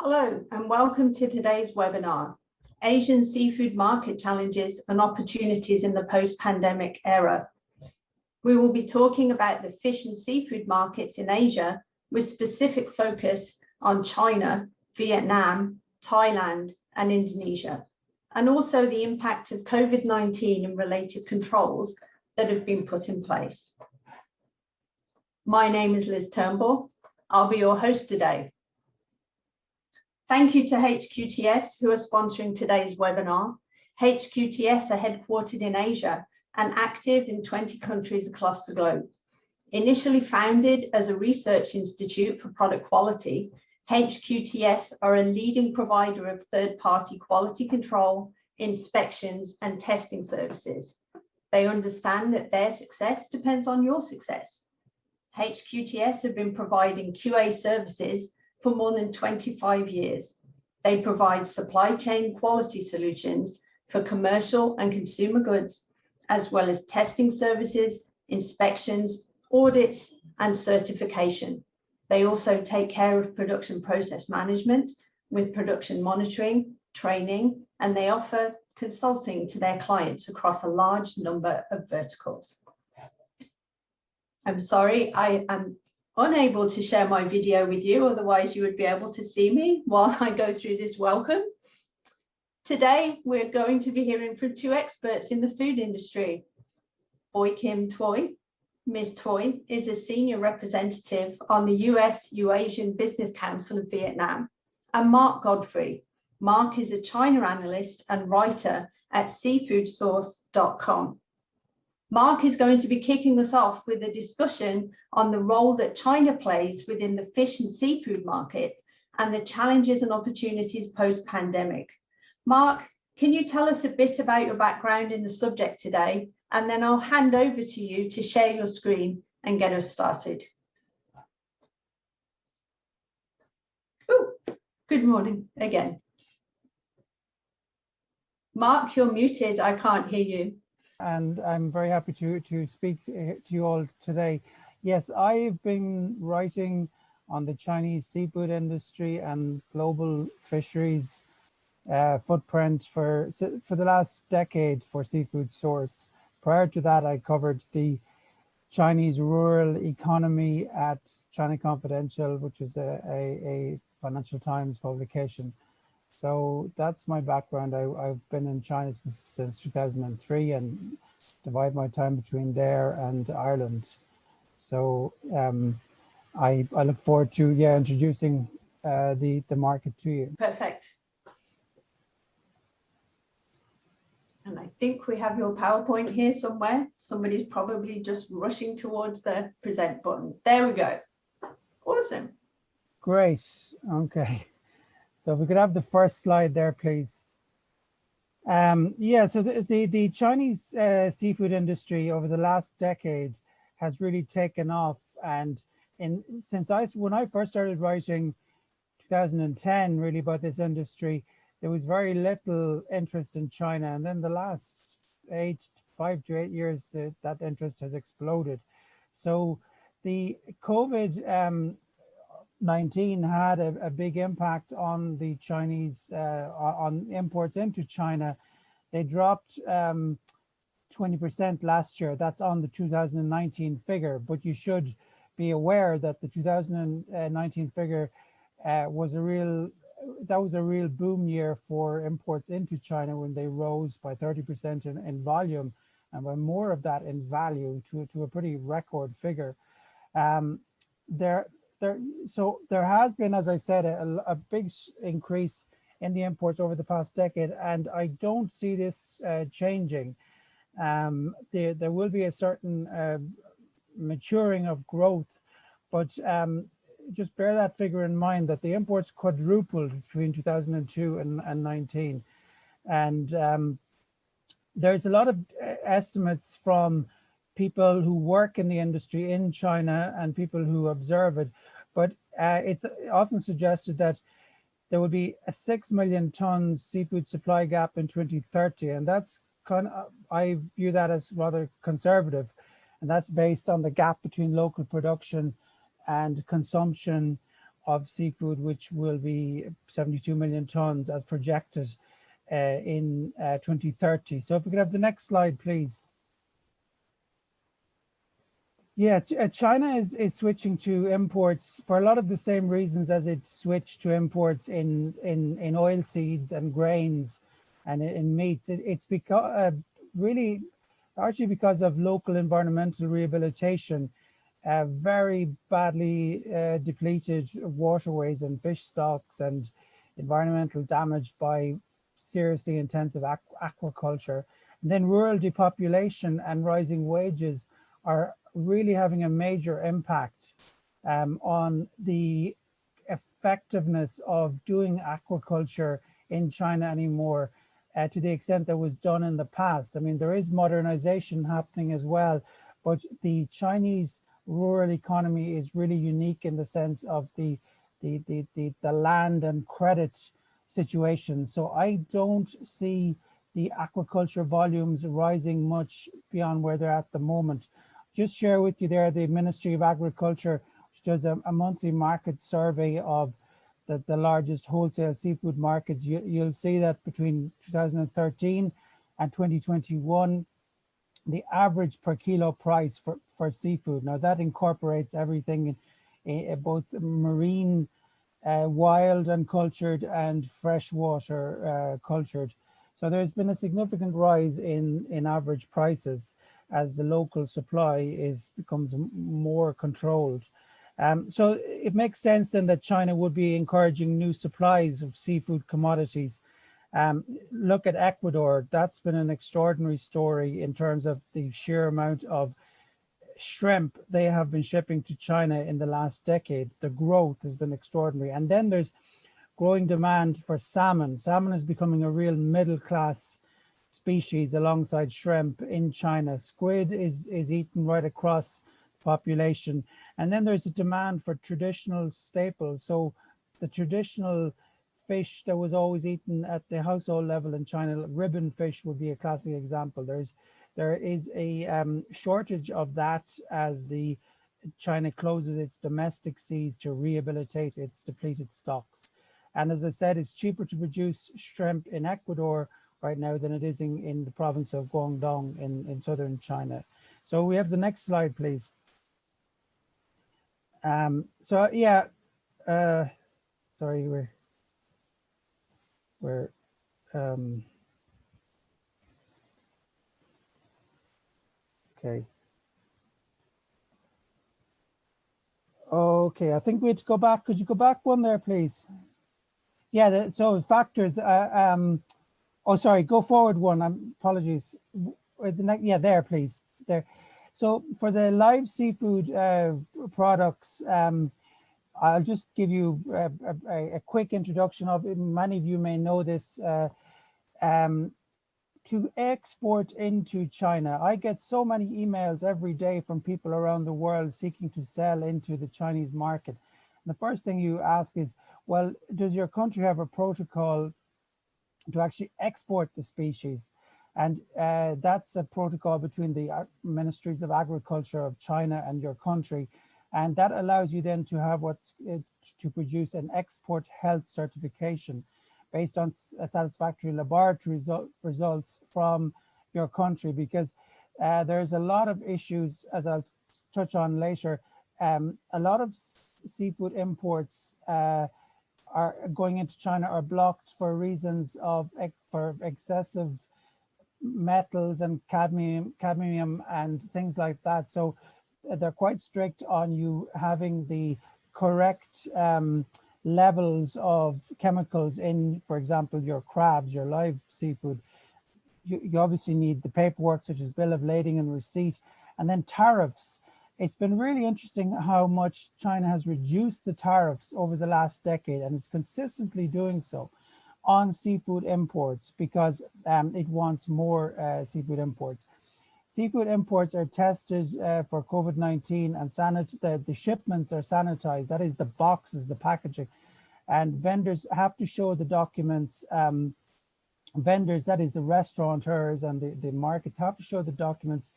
Hello and welcome to today's webinar, Asian Seafood Market Challenges and Opportunities in the Post-Pandemic Era. We will be talking about the fish and seafood markets in Asia with specific focus on China, Vietnam, Thailand and Indonesia, and also the impact of COVID-19 and related controls that have been put in place. My name is Liz Turnbull. I'll be your host today. Thank you to HQTS who are sponsoring today's webinar. HQTS are headquartered in Asia and active in 20 countries across the globe. Initially founded as a research institute for product quality, HQTS are a leading provider of third-party quality control, inspections, and testing services. They understand that their success depends on your success. HQTS have been providing QA services for more than 25 years. They provide supply chain quality solutions for commercial and consumer goods, as well as testing services, inspections, audits, and certification. They also take care of production process management with production monitoring, training, and they offer consulting to their clients across a large number of verticals. I'm sorry, I am unable to share my video with you, otherwise you would be able to see me while I go through this welcome. Today, we're going to be hearing from two experts in the food industry. Boy Kim Toy. Ms. Toy is a senior representative on the US-Eurasian Business Council of Vietnam, and Mark Godfrey. Mark is a China analyst and writer at seafoodsource.com. Mark is going to be kicking us off with a discussion on the role that China plays within the fish and seafood market and the challenges and opportunities post-pandemic. Mark, can you tell us a bit about your background in the subject today? And then I'll hand over to you to share your screen and get us started. Ooh, good morning again. Mark, you're muted. I can't hear you. And I'm very happy to speak to you all today. Yes, I've been writing on the Chinese seafood industry and global fisheries footprint for the last decade for Seafood Source. Prior to that, I covered the Chinese rural economy at China Confidential, which is a Financial Times publication. So that's my background. I've been in China since 2003 and divide my time between there and Ireland. So I look forward to introducing the market to you. Perfect. And I think we have your PowerPoint here somewhere. Somebody's probably just rushing towards the present button. There we go. Awesome. Great. Okay. So if we could have the first slide there, please. So the Chinese seafood industry over the last decade has really taken off. And when I first started writing 2010 really about this industry, there was very little interest in China. And then the last 5 to 8 years, that interest has exploded. So the COVID 19 had a big impact on the Chinese on imports into China. They dropped 20% last year. That's on the 2019 figure, but you should be aware that the 2019 figure was a real boom year for imports into China when they rose by 30% in volume and by more of that in value to a pretty record figure. So there has been, as I said, a big increase in the imports over the past decade, and I don't see this changing. There will be a certain maturing of growth, but just bear that figure in mind that the imports quadrupled between 2002 and 19. And there's a lot of estimates from people who work in the industry in China and people who observe it, but it's often suggested that there will be a 6 million tons seafood supply gap in 2030, and that's I view that as rather conservative, and that's based on the gap between local production and consumption of seafood, which will be 72 million tons as projected in 2030. So if we could have the next slide, please. Yeah, China is switching to imports for a lot of the same reasons as it switched to imports in oil seeds and grains and in meats. It's because really largely because of local environmental rehabilitation, very badly depleted waterways and fish stocks, and environmental damage by seriously intensive aquaculture. And then rural depopulation and rising wages are really having a major impact on the effectiveness of doing aquaculture in China anymore, to the extent that was done in the past. I mean, there is modernization happening as well, but the Chinese rural economy is really unique in the sense of the land and credit situation. So I don't see the aquaculture volumes rising much beyond where they're at the moment. Just share with you there, the Ministry of Agriculture, which does a monthly market survey of the largest wholesale seafood markets. You'll see that between 2013 and 2021, the average per kilo price for seafood, now that incorporates everything in both marine, wild and cultured, and freshwater cultured. So there's been a significant rise in average prices as the local supply becomes more controlled. So it makes sense then that China would be encouraging new supplies of seafood commodities. Look at Ecuador. That's been an extraordinary story in terms of the sheer amount of shrimp they have been shipping to China in the last decade. The growth has been extraordinary. And then there's growing demand for salmon. Salmon is becoming a real middle class species alongside shrimp in China. Squid is eaten right across the population. And then there's a demand for traditional staples. So the traditional fish that was always eaten at the household level in China, ribbon fish would be a classic example. There is a shortage of that as China closes its domestic seas to rehabilitate its depleted stocks. And as I said, it's cheaper to produce shrimp in Ecuador right now than it is in the province of Guangdong in southern China. So we have the next slide, please. So yeah, sorry, we're okay. Okay, I think we had to go back. Could you go back one there, please? Yeah, so factors, oh, sorry, go forward one, apologies. Yeah, there, please, there. So for the live seafood products, I'll just give you a quick introduction of it. Many of you may know this. To export into China, I get so many emails every day from people around the world seeking to sell into the Chinese market. And the first thing you ask is, well, does your country have a protocol to actually export the species? And that's a protocol between the ministries of agriculture of China and your country. And that allows you then to have to produce an export health certification based on satisfactory laboratory results from your country, because there's a lot of issues, as I'll touch on later. A lot of seafood imports are going into China are blocked for reasons of for excessive metals and cadmium and things like that. So they're quite strict on you having the correct levels of chemicals in, for example, your crabs, your live seafood. You obviously need the paperwork such as bill of lading and receipt, and then tariffs. It's been really interesting how much China has reduced the tariffs over the last decade, and it's consistently doing so on seafood imports because it wants more seafood imports. Seafood imports are tested for COVID-19, and the shipments are sanitized. That is the boxes, the packaging, and vendors have to show the documents. Vendors, that is the restaurateurs and the markets, have to show the documents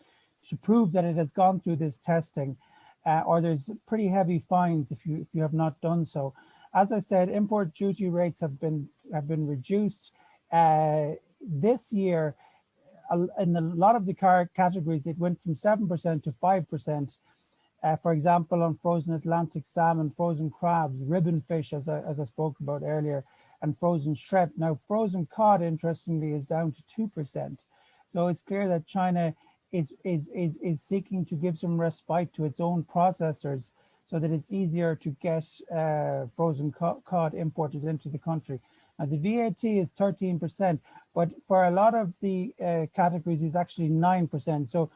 to prove that it has gone through this testing. or there's pretty heavy fines if you have not done so. As I said, import duty rates have been reduced. This year, in a lot of the categories, it went from 7% to 5%. For example, on frozen Atlantic salmon, frozen crabs, ribbon fish, as I spoke about earlier, and frozen shrimp. Now, frozen cod, interestingly, is down to 2%. So it's clear that China is seeking to give some respite to its own processors so that it's easier to get frozen cod imported into the country. Now, the VAT is 13%, but for a lot of the categories, it's actually 9%. So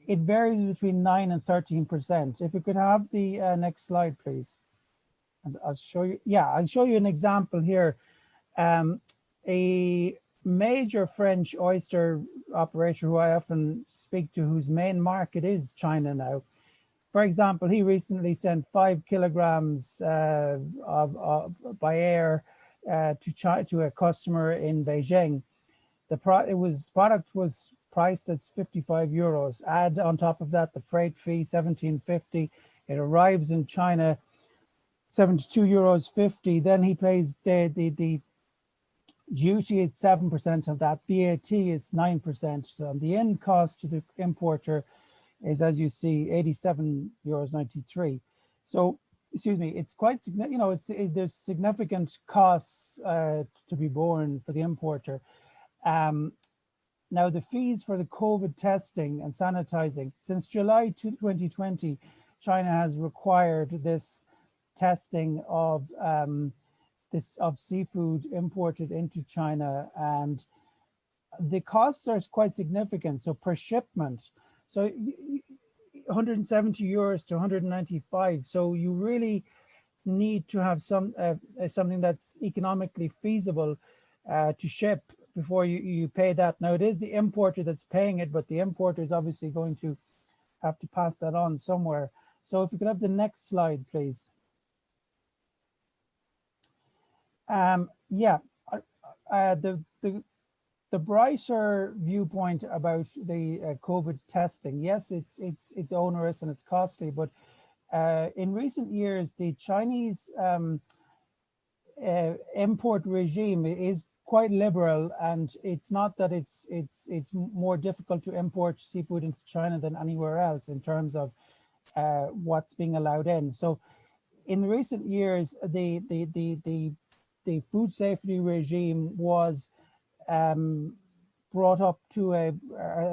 it varies between 9 and 13%. If we could have the next slide, please. And I'll show you, I'll show you an example here. A major French oyster operator who I often speak to, whose main market is China now. For example, he recently sent 5 kilograms by air to a customer in Beijing. The product was priced at 55 euros. Add on top of that the freight fee, 17.50. It arrives in China, 72 euros 50. Then he pays the duty is 7% of that. VAT is 9%. So the end cost to the importer is, as you see, 87 euros 93. So, excuse me, it's quite significant. You know, there's significant costs to be borne for the importer. Now, the fees for the COVID testing and sanitizing, since July 2020, China has required this testing of seafood imported into China, and the costs are quite significant. So per shipment, so 170 euros to 195. So you really need to have something that's economically feasible to ship before you pay that. Now, it is the importer that's paying it, but the importer is obviously going to have to pass that on somewhere. So if you could have the next slide, please. The brighter viewpoint about the COVID testing, yes, it's onerous and it's costly, but in recent years, the Chinese import regime is quite liberal, and it's not that it's more difficult to import seafood into China than anywhere else in terms of what's being allowed in. So in recent years, the food safety regime was brought up to a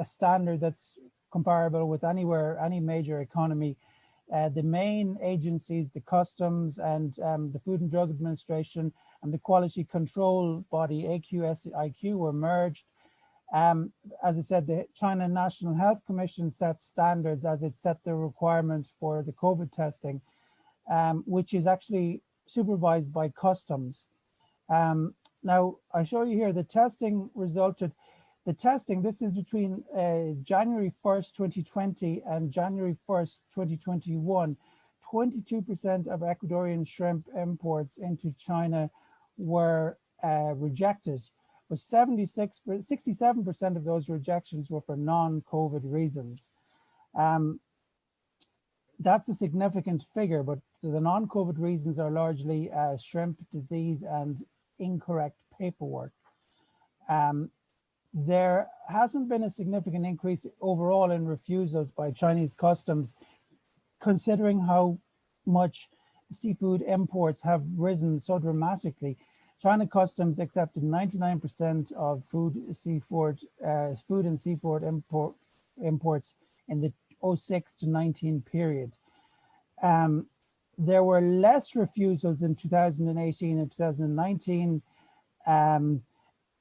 standard that's comparable with any major economy. The main agencies, the customs and the Food and Drug Administration and the quality control body, AQSIQ, were merged. As I said, the China National Health Commission set standards as it set the requirements for the COVID testing, which is actually supervised by customs. Now, I show you here the testing resulted. The testing, this is between January 1st, 2020 and January 1st, 2021, 22% of Ecuadorian shrimp imports into China were rejected, but 67% of those rejections were for non-COVID reasons. That's a significant figure, but the non-COVID reasons are largely shrimp disease and incorrect paperwork. There hasn't been a significant increase overall in refusals by Chinese customs, considering how much seafood imports have risen so dramatically. China customs accepted 99% of food and seafood imports in the 06 to 19 period. There were less refusals in 2018 and 2019.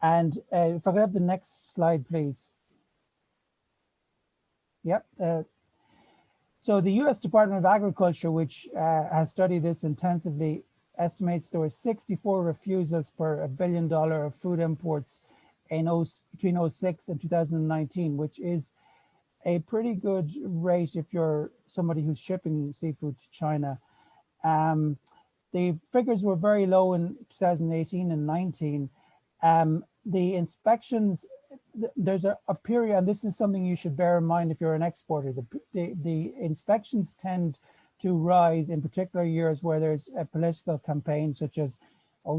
And if I could have the next slide, please. Yep. So the US Department of Agriculture, which has studied this intensively, estimates there were 64 refusals per $1 billion of food imports in between 06 and 2019, which is a pretty good rate if you're somebody who's shipping seafood to China. The figures were very low in 2018 and 19. The inspections there's a period, and this is something you should bear in mind if you're an exporter. The inspections tend to rise in particular years where there's a political campaign, such as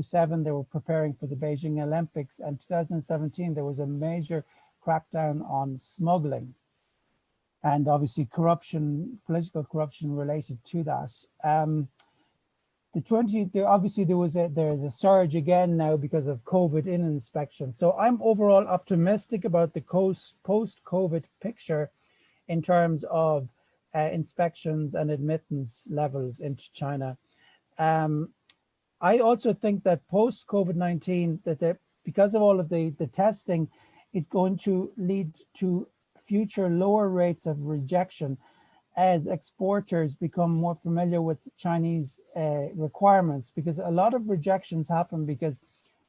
'07, they were preparing for the Beijing Olympics, and 2017, there was a major crackdown on smuggling and obviously corruption, political corruption related to that. Obviously there's a surge again now because of COVID in inspection. So I'm overall optimistic about the post-COVID picture in terms of inspections and admittance levels into China. I also think that post-COVID-19, because of all of the testing, is going to lead to future lower rates of rejection as exporters become more familiar with Chinese requirements, because a lot of rejections happen because,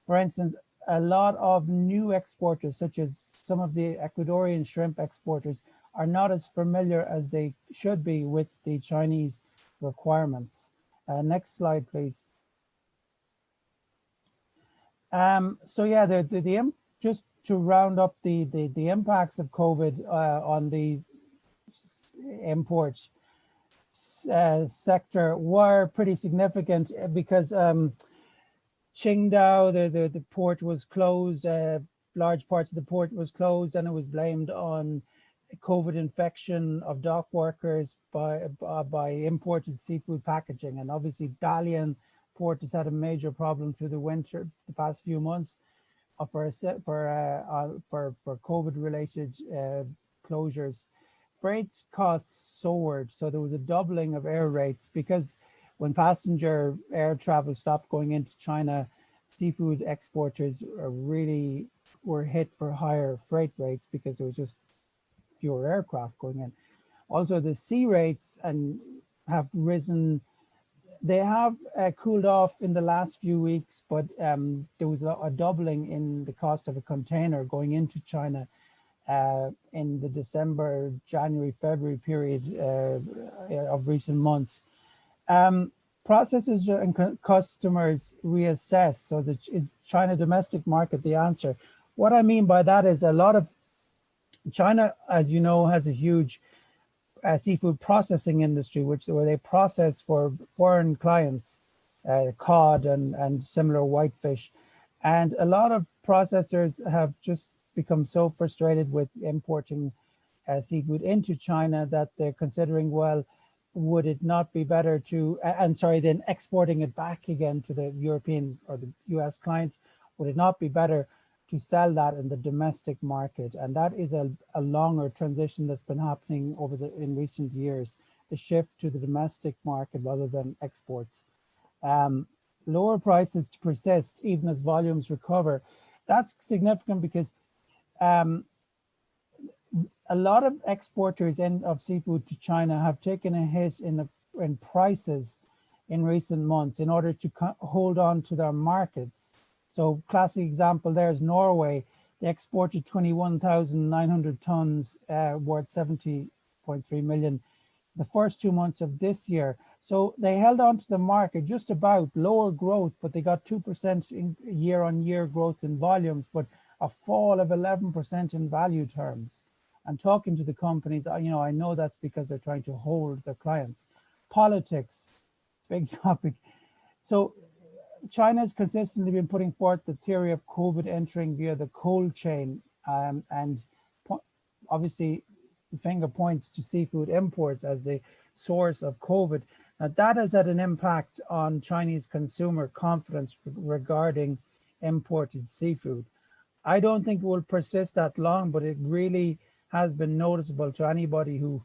for instance, a lot of new exporters, such as some of the Ecuadorian shrimp exporters, are not as familiar as they should be with the Chinese requirements. Next slide, please. So yeah, just to round up the impacts of COVID on the import sector were pretty significant because Qingdao, the port was closed, large parts of the port was closed, and it was blamed on COVID infection of dock workers by imported seafood packaging. And obviously Dalian port has had a major problem through the winter, the past few months, for COVID related closures. Freight costs soared, so there was a doubling of air rates because when passenger air travel stopped going into China, seafood exporters really were hit for higher freight rates because there was just fewer aircraft going in. Also, the sea rates have risen. They have cooled off in the last few weeks, but there was a doubling in the cost of a container going into China in the December, January, February period of recent months. Processors and customers reassess. So is China domestic market the answer? What I mean by that is a lot of China, as you know, has a huge seafood processing industry, where they process for foreign clients, cod and similar whitefish. And a lot of processors have just become so frustrated with importing seafood into China that they're considering, well, would it not be better to, then exporting it back again to the European or the US client, would it not be better to sell that in the domestic market? And that is a longer transition that's been happening in recent years, the shift to the domestic market rather than exports. Lower prices to persist even as volumes recover. That's significant because a lot of exporters of seafood to China have taken a hit in prices in recent months in order to hold on to their markets. So classic example there is Norway. They exported 21,900 tons worth 70.3 million the first 2 months of this year. So they held on to the market, just about lower growth, but they got 2% in year-on-year growth in volumes, but a fall of 11% in value terms. And talking to the companies, I know that's because they're trying to hold their clients. Politics, big topic. So China's consistently been putting forth the theory of COVID entering via the cold chain, and obviously the finger points to seafood imports as the source of COVID. Now that has had an impact on Chinese consumer confidence regarding imported seafood. I don't think it will persist that long, but it really has been noticeable to anybody who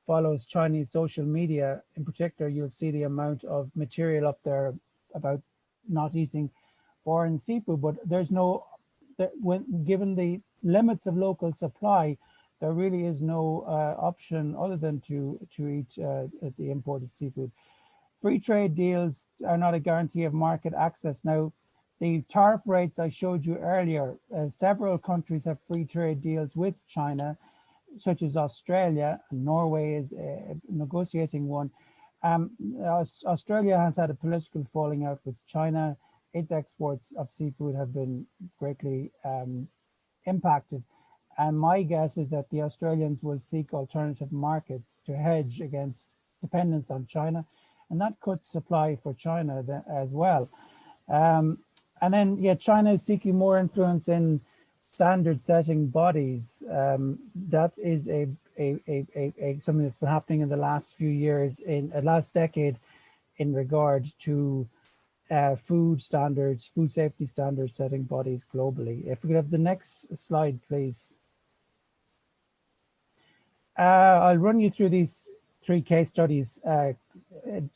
follows Chinese social media. In particular, you'll see the amount of material up there about not eating foreign seafood, but given the limits of local supply, there really is no option other than to eat the imported seafood. Free trade deals are not a guarantee of market access. Now, the tariff rates I showed you earlier, several countries have free trade deals with China, such as Australia, and Norway is negotiating one. Australia has had a political falling out with China. Its exports of seafood have been greatly impacted. And my guess is that the Australians will seek alternative markets to hedge against dependence on China, and that cuts supply for China as well. And then, yeah, China is seeking more influence in standard setting bodies. That is something that's been happening in the last few years, in the last decade, in regard to food standards, food safety standards setting bodies globally. If we could have the next slide, please. I'll run you through these 3 case studies.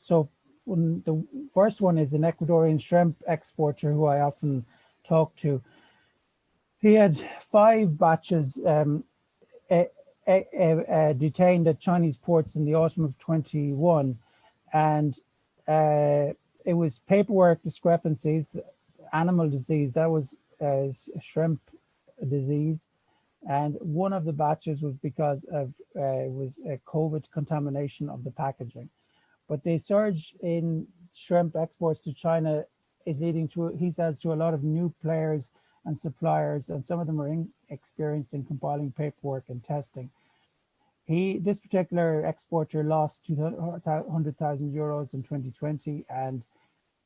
So the first one is an Ecuadorian shrimp exporter who I often talk to. He had 5 batches detained at Chinese ports in the autumn of 21, and it was paperwork discrepancies, animal disease, that was shrimp disease, and one of the batches was because of was a COVID contamination of the packaging. But the surge in shrimp exports to China is leading to, he says, to a lot of new players and suppliers, and some of them are inexperienced in compiling paperwork and testing. This particular exporter lost 200,000 euros in 2020 and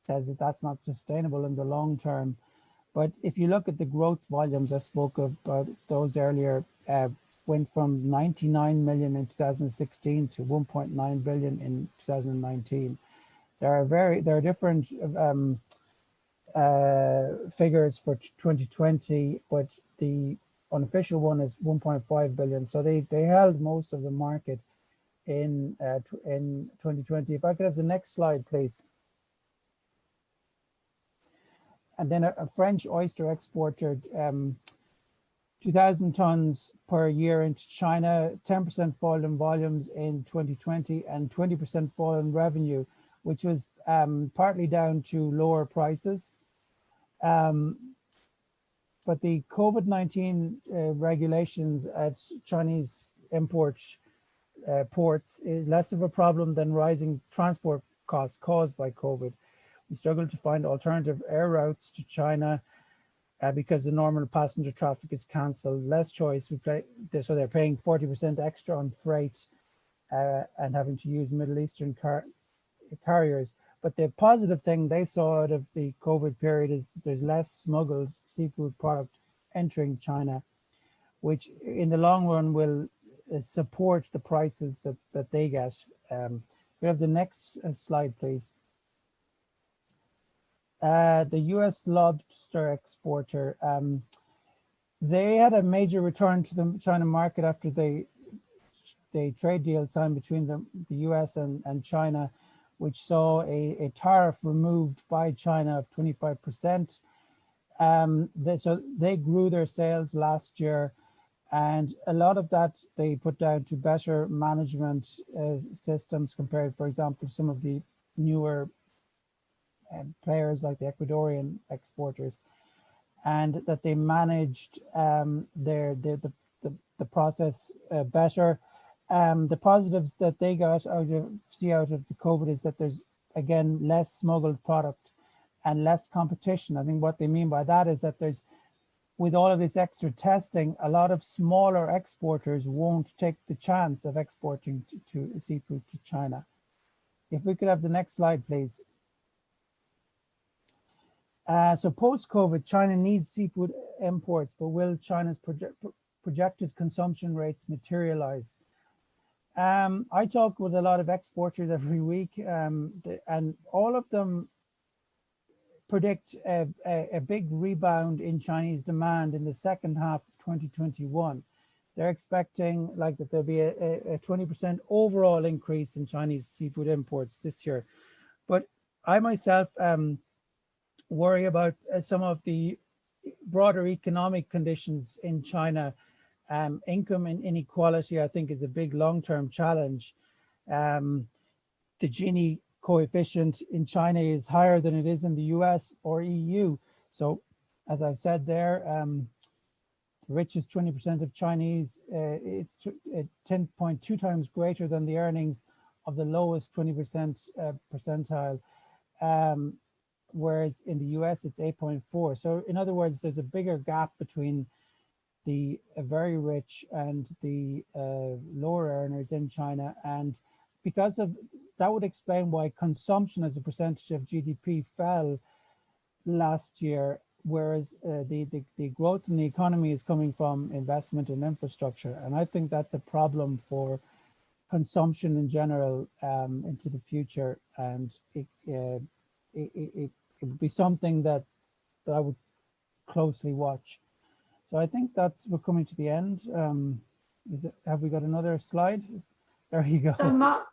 says that that's not sustainable in the long term. But if you look at the growth volumes, I spoke about those earlier, went from 99 million in 2016 to 1.9 billion in 2019. There are different figures for 2020, but the unofficial one is 1.5 billion. So they held most of the market in 2020. If I could have the next slide, please. And then a French oyster exporter, 2,000 tons per year into China, 10% fall in volumes in 2020 and 20% fall in revenue, which was partly down to lower prices. But the COVID-19 regulations at Chinese ports is less of a problem than rising transport costs caused by COVID. We struggle to find alternative air routes to China because the normal passenger traffic is cancelled. Less choice. So they're paying 40% extra on freight and having to use Middle Eastern carriers. But the positive thing they saw out of the COVID period is there's less smuggled seafood product entering China, which in the long run will support the prices that they get. We have the next slide, please. The US lobster exporter, they had a major return to the China market after the trade deal signed between the US and China, which saw a tariff removed by China of 25%. So they grew their sales last year, and a lot of that they put down to better management systems compared, for example, to some of the newer players like the Ecuadorian exporters, and that they managed the process better. The positives that they got out of the COVID is that there's again less smuggled product and less competition. I think what they mean by that is that there's, with all of this extra testing, a lot of smaller exporters won't take the chance of exporting to seafood to China. If we could have the next slide, please. So post-COVID, China needs seafood imports, but will China's projected consumption rates materialize? I talk with a lot of exporters every week, and all of them predict a big rebound in Chinese demand in the second half of 2021. They're expecting that there'll be a 20% overall increase in Chinese seafood imports this year. But I myself worry about some of the broader economic conditions in China. Income inequality, I think, is a big long-term challenge. The Gini coefficient in China is higher than it is in the US or EU. So, as I've said there, the richest 20% of Chinese, it's 10.2 times greater than the earnings of the lowest 20% percentile. Whereas in the US, it's 8.4. So in other words, there's a bigger gap between the very rich and the lower earners in China. And because of that would explain why consumption as a percentage of GDP fell last year, whereas the growth in the economy is coming from investment in infrastructure. And I think that's a problem for consumption in general into the future. And it would be something that I would closely watch. So I think we're coming to the end. Have we got another slide? There you go. So Mark,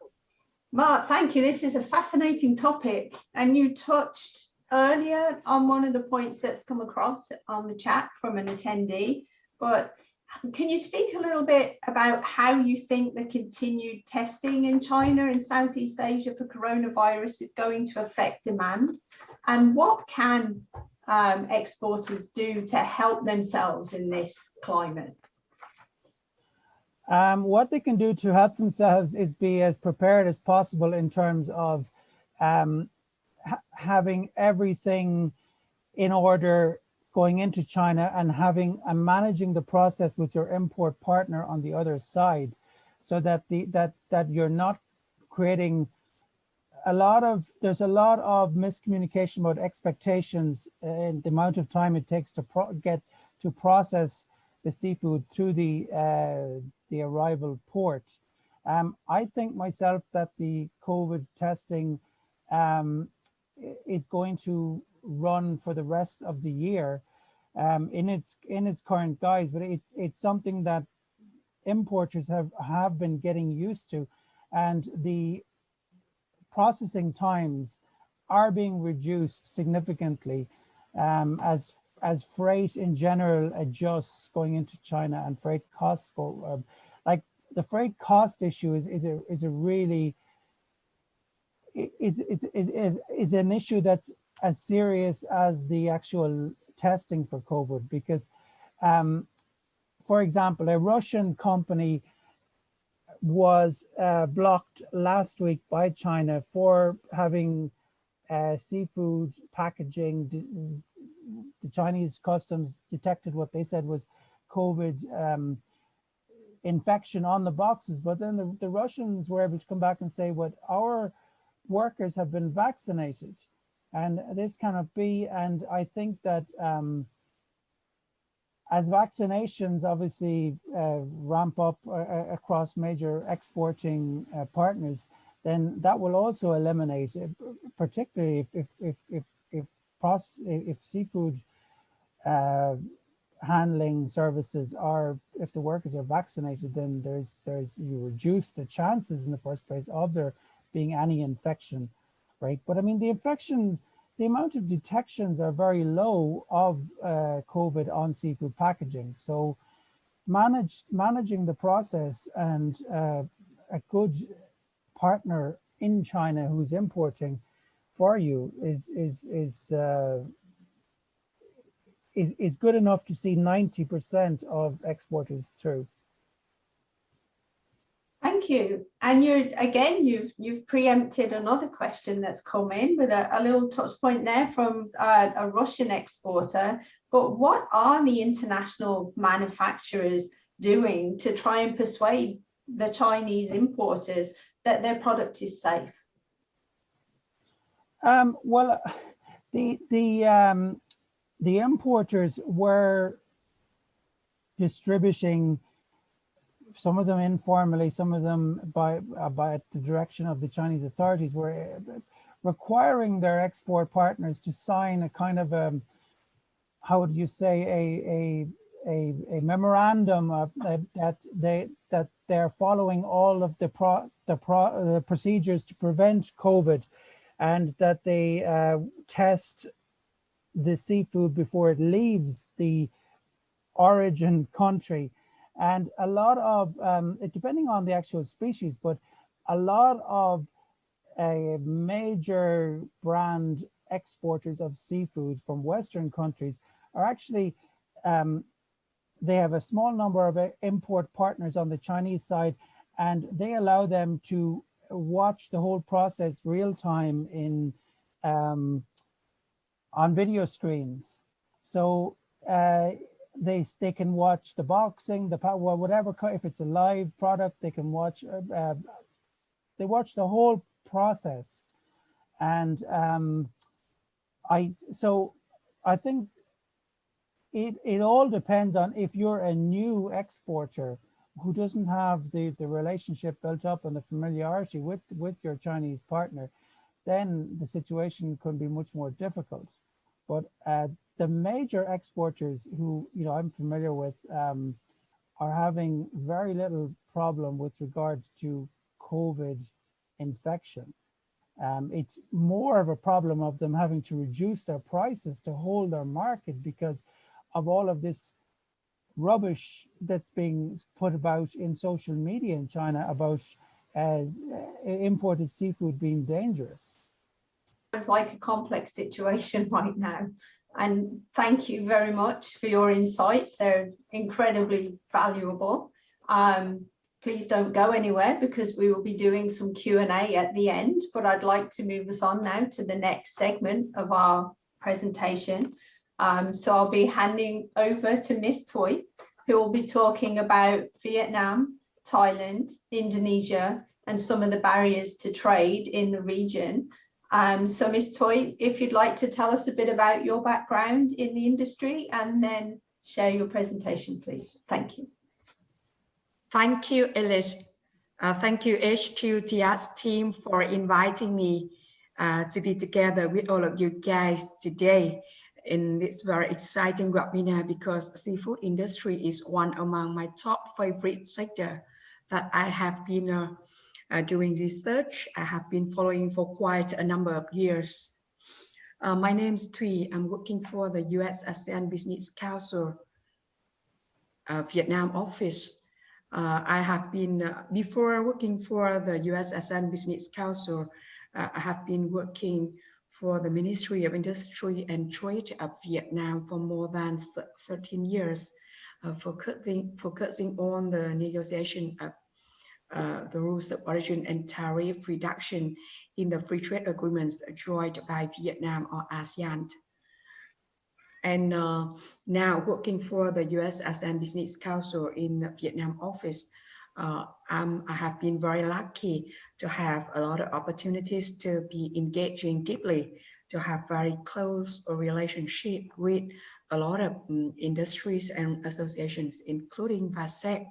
thank you. This is a fascinating topic, and you touched earlier on one of the points that's come across on the chat from an attendee, but can you speak a little bit about how you think the continued testing in China and Southeast Asia for coronavirus is going to affect demand, and what can exporters do to help themselves in this climate? What they can do to help themselves is be as prepared as possible in terms of having everything in order going into China and managing the process with your import partner on the other side, so that that you're not creating there's a lot of miscommunication about expectations and the amount of time it takes to process the seafood through the arrival port. I think myself that the COVID testing is going to run for the rest of the year in its current guise, but it's something that importers have been getting used to, and the processing times are being reduced significantly as freight in general adjusts going into China and freight costs go like the freight cost issue is an issue that's as serious as the actual testing for COVID, because for example, a Russian company was blocked last week by China for having seafood packaging. The Chinese customs detected what they said was COVID infection on the boxes, but then the Russians were able to come back and say, "What our workers have been vaccinated," and this cannot be. And I think that as vaccinations obviously ramp up across major exporting partners, then that will also eliminate, particularly if seafood handling services if the workers are vaccinated, then you reduce the chances in the first place of there being any infection, right? But I mean, the amount of detections are very low of COVID on seafood packaging. So managing the process and a good partner in China who's importing for you is good enough to see 90% of exporters through. Thank you. And you've preempted another question that's come in with a little touch point there from a Russian exporter. But what are the international manufacturers doing to try and persuade the Chinese importers that their product is safe? Well, the importers were distributing, some of them informally, some of them by the direction of the Chinese authorities, were requiring their export partners to sign a kind of how would you say, a memorandum that they're following all of the procedures to prevent COVID, and that they test the seafood before it leaves the origin country. And a lot of, depending on the actual species, but a lot of major brand exporters of seafood from Western countries are actually, they have a small number of import partners on the Chinese side, and they allow them to watch the whole process real time on video screens. So they can watch the boxing, the whatever, if it's a live product, they can watch. They watch the whole process, and I think it all depends on if you're a new exporter who doesn't have the relationship built up and the familiarity with your Chinese partner, then the situation could be much more difficult. But the major exporters who I'm familiar with are having very little problem with regard to COVID infection. It's more of a problem of them having to reduce their prices to hold their market because of all of this rubbish that's being put about in social media in China about imported seafood being dangerous. It's like a complex situation right now. And thank you very much for your insights. They're incredibly valuable. Please don't go anywhere because we will be doing some Q&A at the end, but I'd like to move us on now to the next segment of our presentation. So I'll be handing over to Ms. Toy, who will be talking about Vietnam, Thailand, Indonesia, and some of the barriers to trade in the region. So Ms. Toy, if you'd like to tell us a bit about your background in the industry and then share your presentation, please. Thank you. Thank you, Alice. Thank you, HQTS team, for inviting me to be together with all of you guys today in this very exciting webinar, because seafood industry is one among my top favorite sector that I have been doing research. I have been following for quite a number of years. My name is Thuy. I'm working for the US ASEAN Business Council Vietnam office. I have been, before working for the US ASEAN Business Council, I have been working for the Ministry of Industry and Trade of Vietnam for more than 13 years, focusing on the negotiation of the rules of origin and tariff reduction in the free trade agreements enjoyed by Vietnam or ASEAN. And now working for the US ASEAN Business Council in the Vietnam office, I have been very lucky to have a lot of opportunities to be engaging deeply, to have very close relationship with a lot of industries and associations, including VASEC,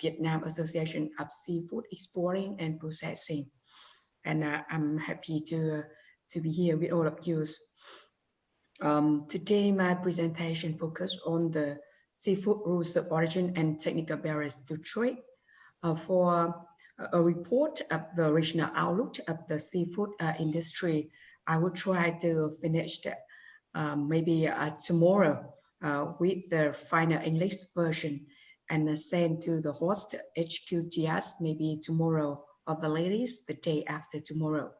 Vietnam Association of Seafood Exporting and Processing. And I'm happy to be here with all of you. Today, my presentation focused on the seafood rules of origin and technical barriers to trade. For a report of the regional outlook of the seafood industry, I will try to finish maybe tomorrow with the final English version and send to the host HQTS maybe tomorrow, or the latest the day after tomorrow.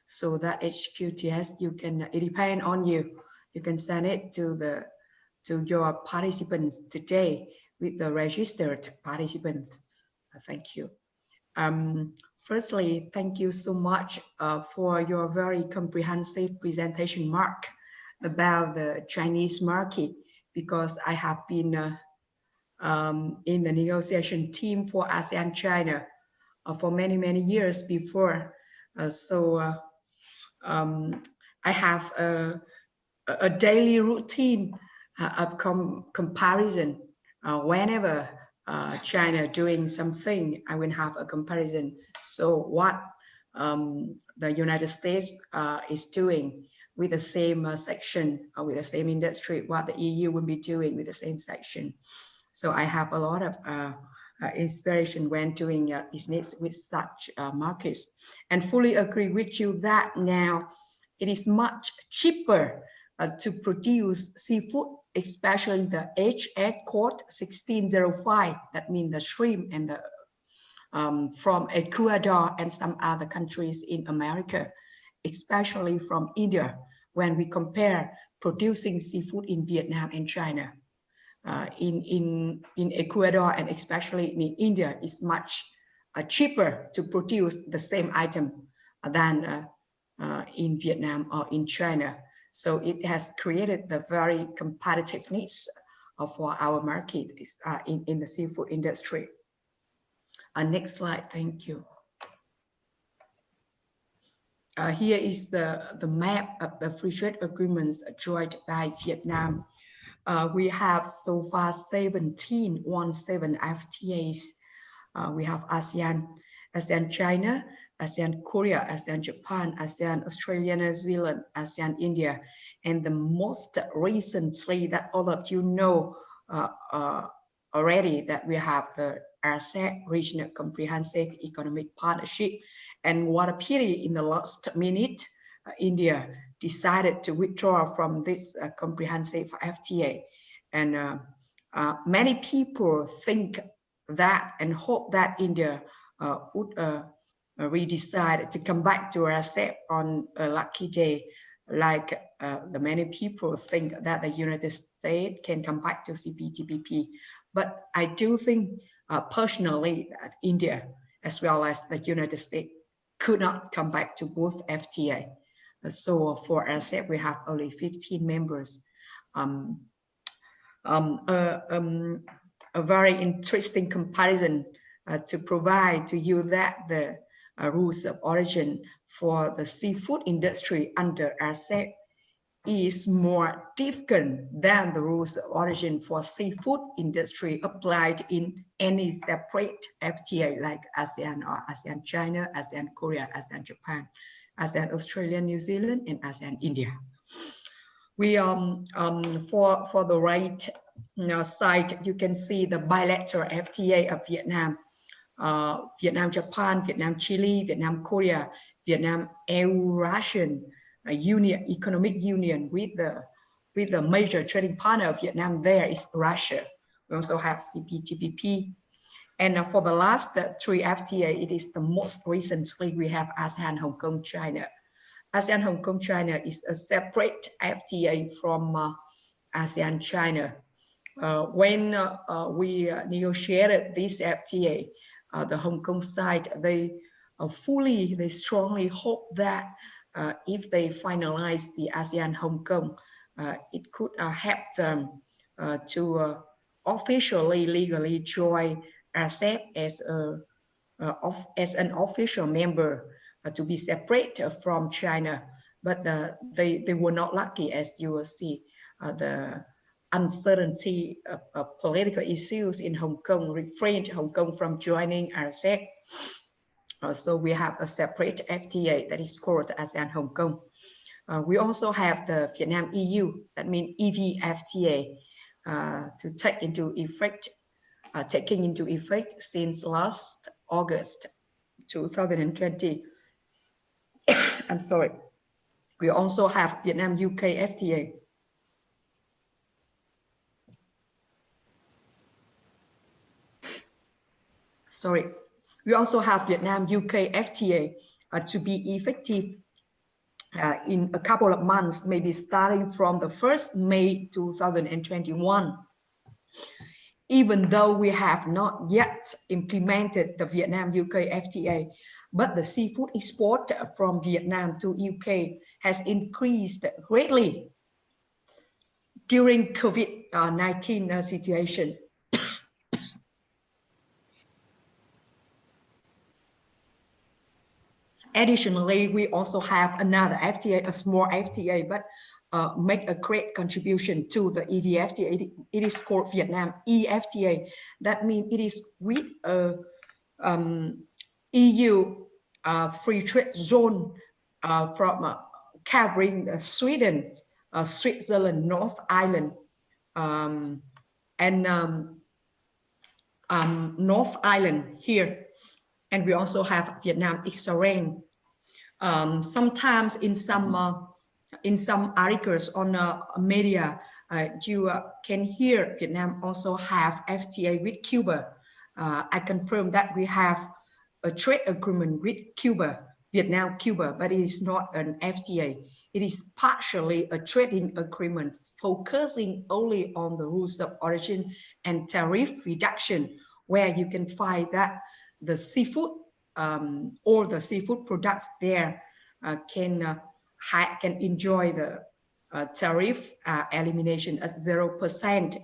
So that HQTS, you can, it depends on you. You can send it to your participants today with the registered participants. Thank you. Firstly, thank you so much for your very comprehensive presentation, Mark, about the Chinese market, because I have been in the negotiation team for ASEAN China for many, many years before. I have a daily routine of comparison. Whenever China doing something, I will have a comparison. So what the United States is doing with the same section, with the same industry, what the EU will be doing with the same section. So I have a lot of inspiration when doing business with such markets, and fully agree with you that now it is much cheaper to produce seafood, especially the HH code 1605. That means the shrimp and the from Ecuador and some other countries in America, especially from India. When we compare producing seafood in Vietnam and China, in Ecuador and especially in India, is much cheaper to produce the same item than in Vietnam or in China. So it has created the very competitiveness for our market in the seafood industry. Next slide, thank you. Here is the map of the free trade agreements joined by Vietnam. We have so far 17 FTAs. We have ASEAN, ASEAN China, ASEAN Korea, ASEAN Japan, ASEAN Australia, New Zealand, ASEAN India, and the most recently that all of you know already that we have the RCEP, Regional Comprehensive Economic Partnership. And what a pity, in the last minute, India decided to withdraw from this comprehensive FTA. And many people think that and hope that India would re-decide to come back to RCEP on a lucky day, like the many people think that the United States can come back to CPTPP. But I do think personally that India, as well as the United States, could not come back to both FTA. So for RCEP, we have only 15 members. A very interesting comparison to provide to you that the rules of origin for the seafood industry under RCEP is more difficult than the rules of origin for seafood industry applied in any separate FTA like ASEAN or ASEAN China, ASEAN Korea, ASEAN Japan, ASEAN Australia, New Zealand, and ASEAN India. We for the right side, you can see the bilateral FTA of Vietnam, Vietnam Japan, Vietnam Chile, Vietnam Korea, Vietnam Eurasian Union, economic union with the major trading partner of Vietnam. There is Russia. We also have CPTPP, and for the last 3 FTA, it is the most recently we have ASEAN Hong Kong China. ASEAN Hong Kong China is a separate FTA from ASEAN China. When we negotiated this FTA, the Hong Kong side, they strongly hope that if they finalize the ASEAN Hong Kong, it could help them to officially, legally join RCEP as an official member to be separate from China. But they were not lucky, as you will see. The uncertainty of political issues in Hong Kong refrained Hong Kong from joining RCEP. So we have a separate FTA that is called ASEAN Hong Kong. We also have the Vietnam EU, that means EVFTA, to take into effect, taking into effect since last August 2020. I'm sorry. We also have Vietnam UK FTA. Sorry. We also have Vietnam UK FTA to be effective in a couple of months, maybe starting from the 1st May 2021. Even though we have not yet implemented the Vietnam UK FTA, but the seafood export from Vietnam to UK has increased greatly during COVID-19 situation. Additionally, we also have another FTA, a small FTA, but make a great contribution to the EVFTA. It is called Vietnam EFTA. That means it is with EU free trade zone from covering Sweden, Switzerland, North Island, and North Island here. And we also have Vietnam Israel. Sometimes in some articles on media, you can hear Vietnam also have FTA with Cuba. I confirm that we have a trade agreement with Cuba, Vietnam, Cuba, but it is not an FTA. It is partially a trading agreement focusing only on the rules of origin and tariff reduction, where you can find that the seafood or the seafood products there can enjoy the tariff elimination at 0%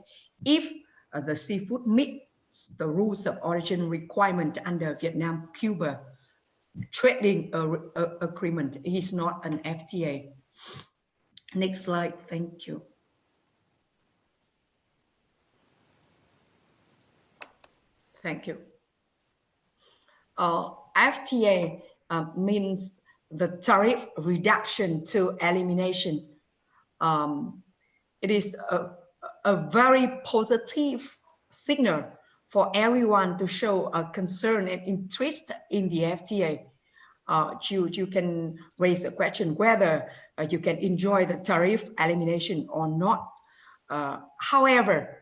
if the seafood meets the rules of origin requirement under Vietnam-Cuba trading agreement, it is not an FTA. Next slide, thank you. Thank you. FTA means the tariff reduction to elimination. It is a very positive signal for everyone to show a concern and interest in the FTA. You can raise the question whether you can enjoy the tariff elimination or not. However,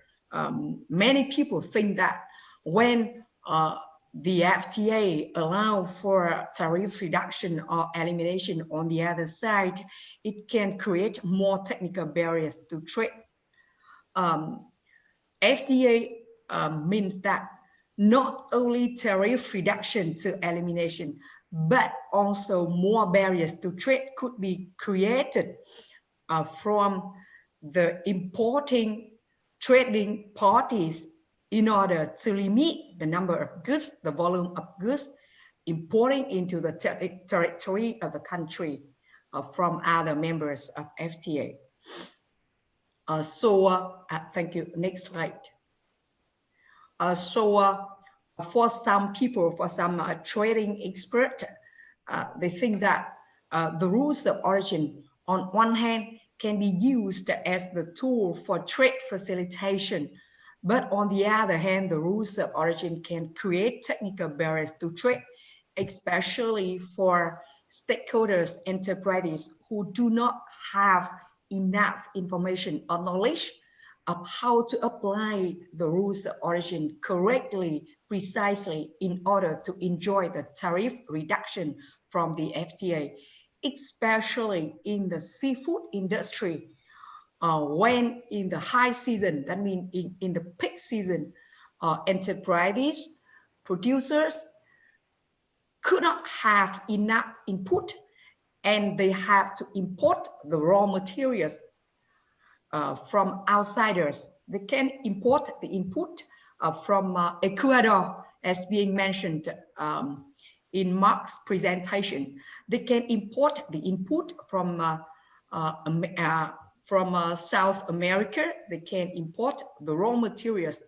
many people think that when the FTA allow for tariff reduction or elimination on the other side, it can create more technical barriers to trade. FTA means that not only tariff reduction to elimination, but also more barriers to trade could be created from the importing trading parties in order to limit the number of goods, the volume of goods importing into the territory of the country from other members of FTA. Thank you. Next slide. For some people, for some trading experts, they think that the rules of origin, on one hand, can be used as the tool for trade facilitation, but on the other hand, the rules of origin can create technical barriers to trade, especially for stakeholders, enterprises who do not have enough information or knowledge of how to apply the rules of origin correctly, precisely, in order to enjoy the tariff reduction from the FTA, especially in the seafood industry. When in the high season, that means in the peak season, enterprises, producers could not have enough input, and they have to import the raw materials from outsiders. They can import the input from Ecuador, as being mentioned in Mark's presentation. They can import the input from South America. They can import the raw materials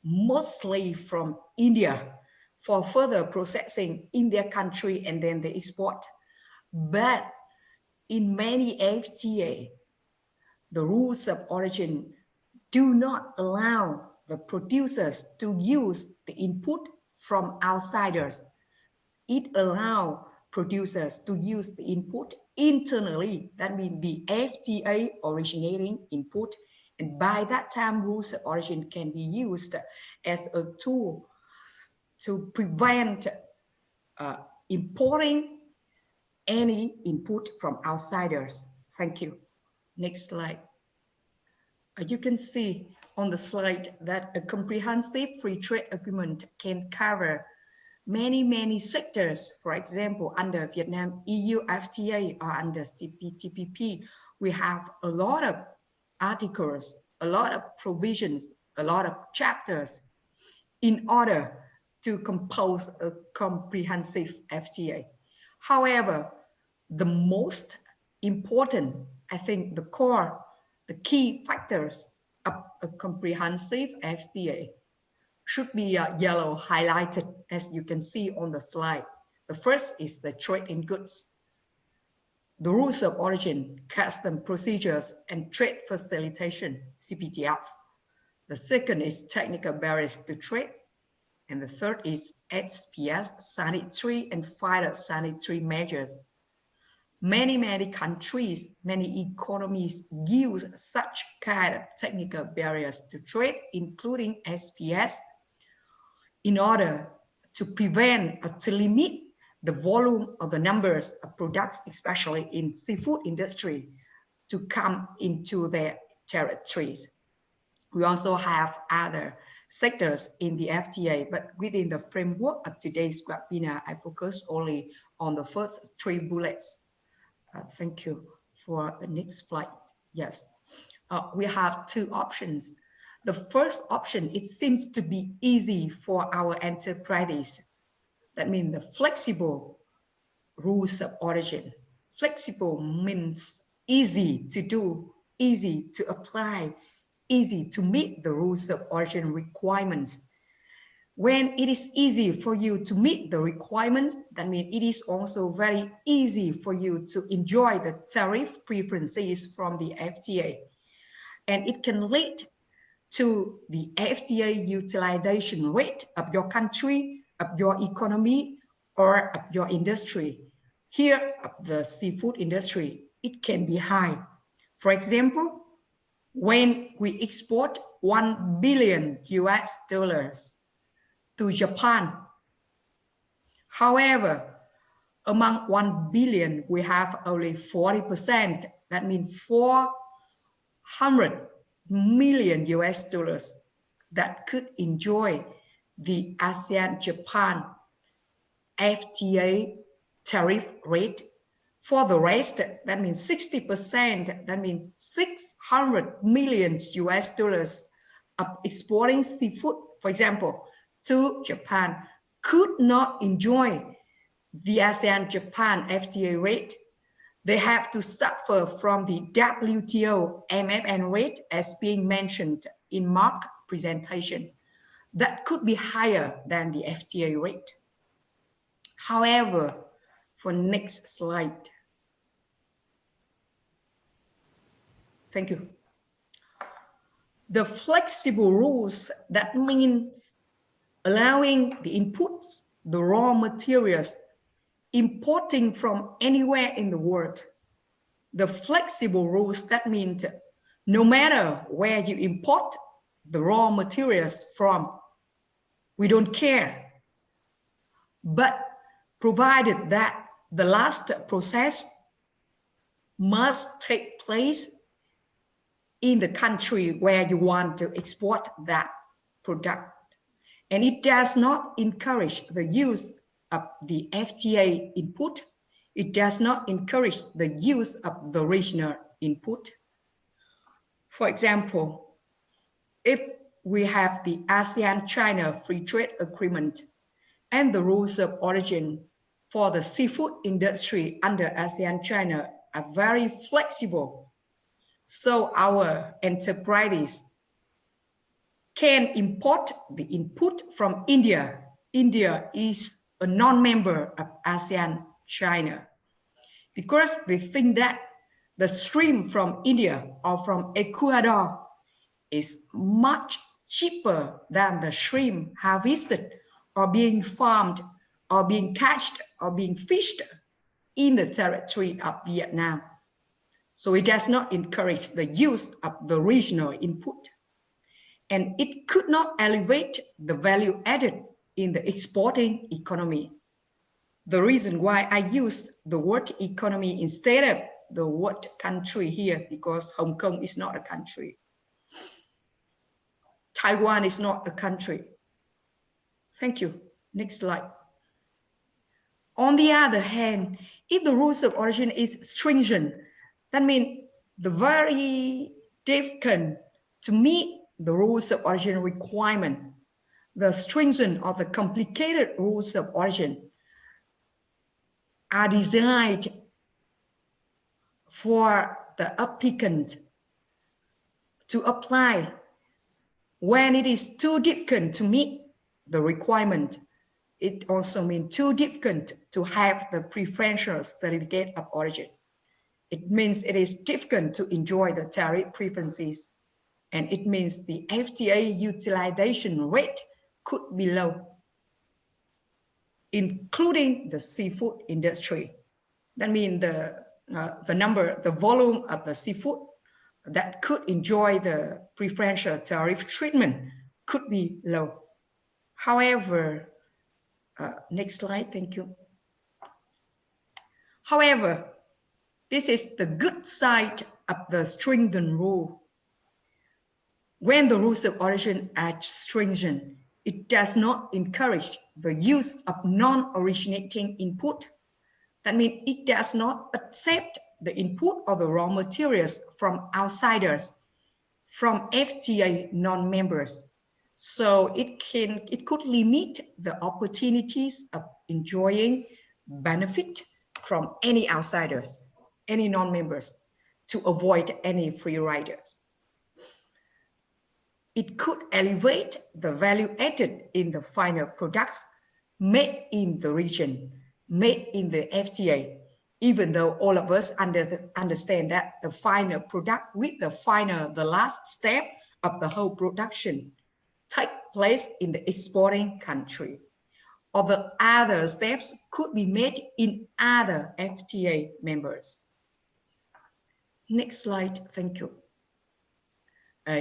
mostly from India for further processing in their country, and then they export. But in many FTA, the rules of origin do not allow the producers to use the input from outsiders. It allows producers to use the input internally, that means the FTA originating input, and by that time rules of origin can be used as a tool to prevent importing any input from outsiders. Thank you. Next slide. You can see on the slide that a comprehensive free trade agreement can cover many sectors. For example, under Vietnam-EU FTA or under CPTPP, we have a lot of articles, a lot of provisions, a lot of chapters in order to compose a comprehensive FTA. However, the most important, I think the core, the key factors of a comprehensive FTA should be yellow highlighted, as you can see on the slide. The first is the trade in goods, the rules of origin, custom procedures, and trade facilitation, CPTF. The second is technical barriers to trade. And the third is SPS, sanitary and phytosanitary measures. Many countries, many economies use such kind of technical barriers to trade, including SPS, in order to prevent or to limit the volume or the numbers of products, especially in seafood industry, to come into their territories. We also have other sectors in the FTA, but within the framework of today's webinar, I focus only on the first three bullets. Thank you. For the next slide. Yes, we have two options. the first option, it seems to be easy for our enterprises. That means the flexible rules of origin. Flexible means easy to do, easy to apply, easy to meet the rules of origin requirements. When it is easy for you to meet the requirements, that means it is also very easy for you to enjoy the tariff preferences from the FTA. And it can lead to the FTA utilization rate of your country, of your economy, or of your industry. Here, of the seafood industry, it can be high. For example, when we export $1 billion to Japan. However, among 1 billion, we have only 40%. That means $400 million that could enjoy the ASEAN-Japan FTA tariff rate. For the rest, that means 60%, that means $600 million of exporting seafood, for example, to Japan, could not enjoy the ASEAN-Japan FTA rate. They have to suffer from the WTO MFN rate as being mentioned in Mark's presentation. That could be higher than the FTA rate. However, for next slide. Thank you. The flexible rules, that means allowing the inputs, the raw materials, importing from anywhere in the world. The flexible rules, that means no matter where you import the raw materials from, we don't care. But provided that the last process must take place in the country where you want to export that product. And it does not encourage the use of the FTA input. It does not encourage the use of the regional input. For example, if we have the ASEAN-China Free Trade Agreement and the rules of origin for the seafood industry under ASEAN-China are very flexible. So our enterprises can import the input from India. India is a non-member of ASEAN-China because they think that the stream from India or from Ecuador is much cheaper than the shrimp harvested or being farmed or being catched or being fished in the territory of Vietnam. So it does not encourage the use of the regional input. And it could not elevate the value added in the exporting economy. The reason why I use the word economy instead of the word country here, because Hong Kong is not a country. Taiwan is not a country. Thank you. Next slide. On the other hand, if the rules of origin is stringent, that means the very difficult to meet the rules of origin requirement, the stringent or the complicated rules of origin are designed for the applicant to apply when it is too difficult to meet the requirement. It also means too difficult to have the preferential certificate of origin. It means it is difficult to enjoy the tariff preferences. And it means the FTA utilization rate could be low, including the seafood industry. That means the volume of the seafood that could enjoy the preferential tariff treatment could be low. However, next slide, thank you. However, this is the good side of the stringent rule. When the rules of origin are stringent, it does not encourage the use of non-originating input. That means it does not accept the input or the raw materials from outsiders. from FTA non-members. So it could limit the opportunities of enjoying benefit from any outsiders, any non-members, to avoid any free riders. It could elevate the value added in the final products made in the region, made in the FTA, even though all of us understand that the final product with the last step of the whole production take place in the exporting country, or the other steps could be made in other FTA members. Next slide, thank you.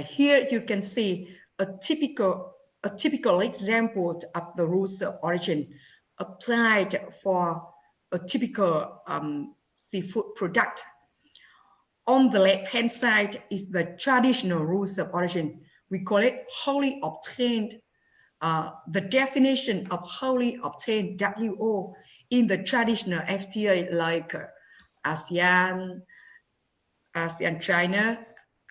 Here you can see a typical example of the rules of origin applied for a typical seafood product. On the left-hand side is the traditional rules of origin. We call it wholly obtained. The definition of wholly obtained, WO, in the traditional FTA like ASEAN, ASEAN China,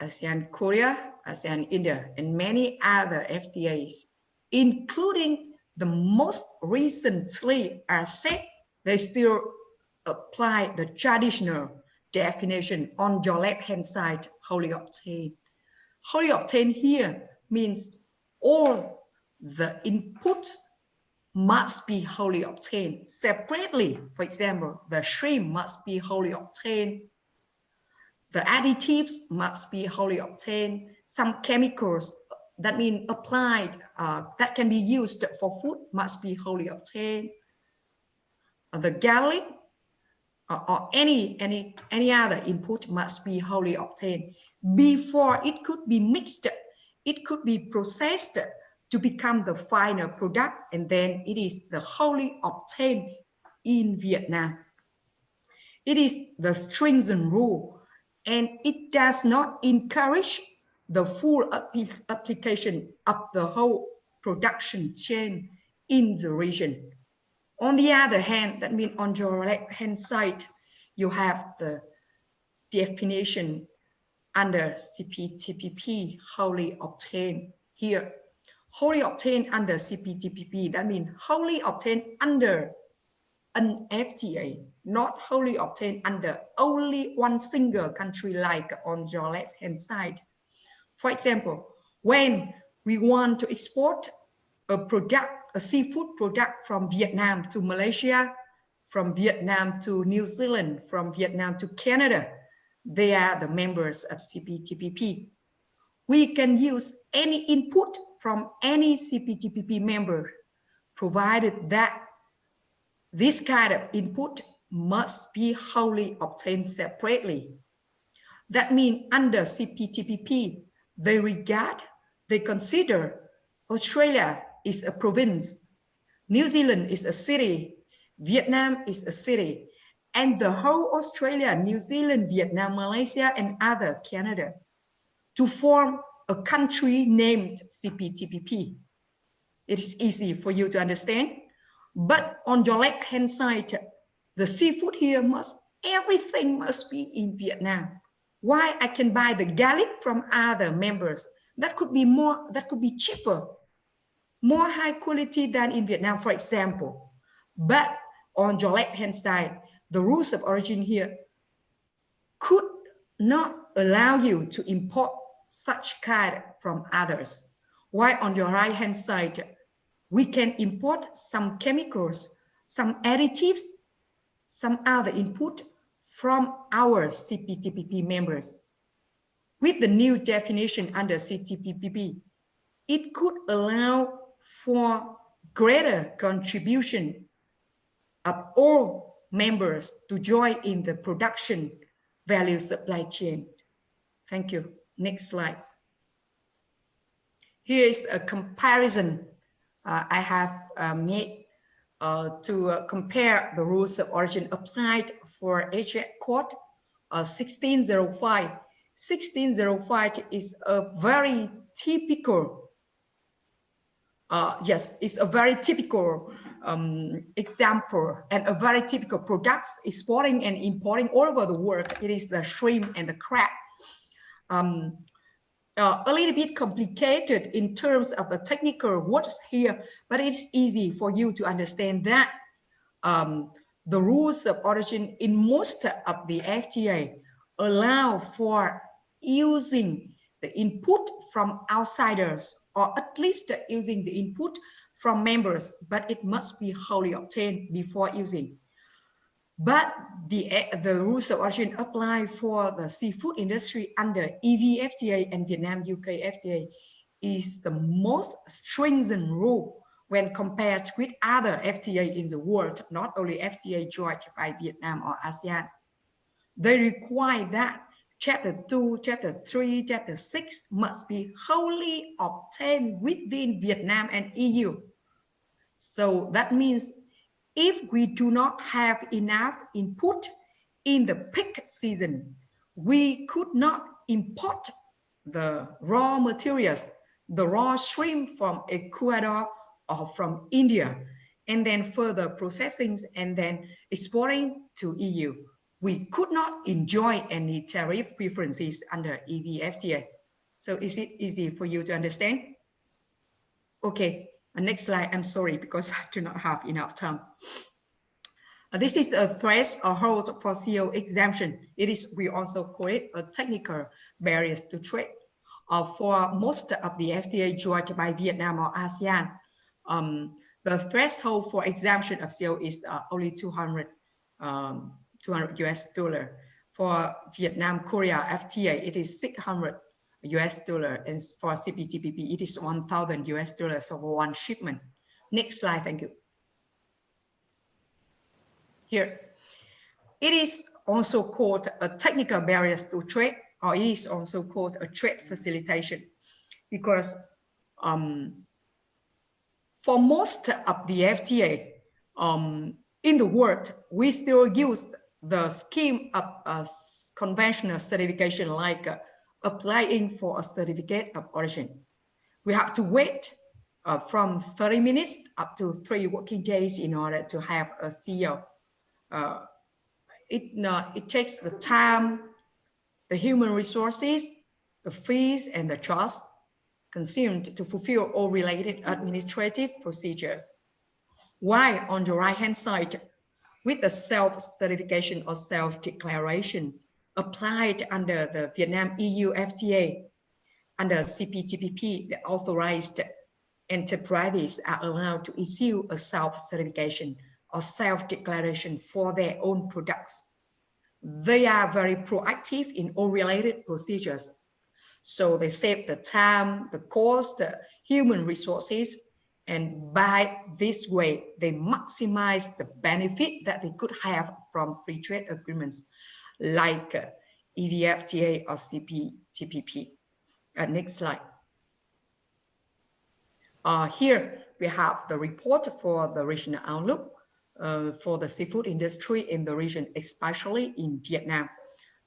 ASEAN Korea, ASEAN India, and many other FTAs, including the most recently RCEP, they still apply the traditional definition on your left-hand side, wholly obtained. Wholly obtained here means all the inputs must be wholly obtained separately. For example, the shrimp must be wholly obtained. The additives must be wholly obtained. Some chemicals that mean applied, that can be used for food must be wholly obtained. The garlic or any other input must be wholly obtained before it could be mixed. It could be processed to become the final product, and then it is the wholly obtained in Vietnam. It is the stringent rule, and it does not encourage the full application of the whole production chain in the region. On the other hand, that means on your left-hand side, you have the definition under CPTPP, wholly obtained here. Wholly obtained under CPTPP, that means wholly obtained under an FTA, not wholly obtained under only one single country like on your left-hand side. For example, when we want to export a product, a seafood product from Vietnam to Malaysia, from Vietnam to New Zealand, from Vietnam to Canada, they are the members of CPTPP. We can use any input from any CPTPP member, provided that this kind of input must be wholly obtained separately. That means under CPTPP, they consider Australia is a province, New Zealand is a city, Vietnam is a city, and the whole Australia, New Zealand, Vietnam, Malaysia, and other Canada to form a country named CPTPP. It is easy for you to understand, but on your left-hand side, the seafood here everything must be in Vietnam. Why? I can buy the garlic from other members. That could be cheaper, more high quality than in Vietnam, for example. But on your left-hand side, the rules of origin here could not allow you to import such kind from others. While on your right-hand side, we can import some chemicals, some additives, some other input from our CPTPP members. With the new definition under CPTPP, it could allow for greater contribution of all members to join in the production value supply chain. Thank you. Next slide. Here is a comparison I have made to compare the rules of origin applied for HX Code 1605. 1605 is a very typical, it's a very typical example and a very typical products exporting and importing all over the world. It is the shrimp and the crab. a little bit complicated in terms of the technical words here, but it's easy for you to understand that the rules of origin in most of the FTA allow for using the input from outsiders, or at least using the input from members, but it must be wholly obtained before using. But the rules of origin apply for the seafood industry under EVFTA and Vietnam-UK FTA is the most stringent rule when compared with other FTA in the world, not only FTA joined by Vietnam or ASEAN. They require that Chapter 2, Chapter 3, Chapter 6 must be wholly obtained within Vietnam and EU. So that means if we do not have enough input in the peak season, we could not import the raw materials, the raw shrimp from Ecuador or from India, and then further processing and then exporting to EU. We could not enjoy any tariff preferences under EVFTA. So is it easy for you to understand? Okay, next slide. I'm sorry because I do not have enough time. This is a threshold for CO exemption. It is, we also call it a technical barriers to trade. For most of the FTA joined by Vietnam or ASEAN, the threshold for exemption of CO is only 200 US dollar. For Vietnam Korea FTA, it is 600 US dollar, and for CPTPP, it is 1,000 US dollars for one shipment. Next slide, thank you. Here, it is also called a technical barriers to trade, or it is also called a trade facilitation, because for most of the FTA in the world, we still use the scheme of conventional certification, like applying for a certificate of origin. We have to wait from 30 minutes up to 3 working days in order to have a CO. It takes the time, the human resources, the fees, and the trust consumed to fulfill all related administrative procedures. While on the right-hand side, with the self-certification or self-declaration applied under the Vietnam-EU FTA, under CPTPP, the authorized enterprises are allowed to issue a self-certification or self-declaration for their own products. They are very proactive in all related procedures. So they save the time, the cost, the human resources, and by this way, they maximize the benefit that they could have from free trade agreements like EVFTA or CPTPP. Next slide. Here we have the report for the regional outlook for the seafood industry in the region, especially in Vietnam.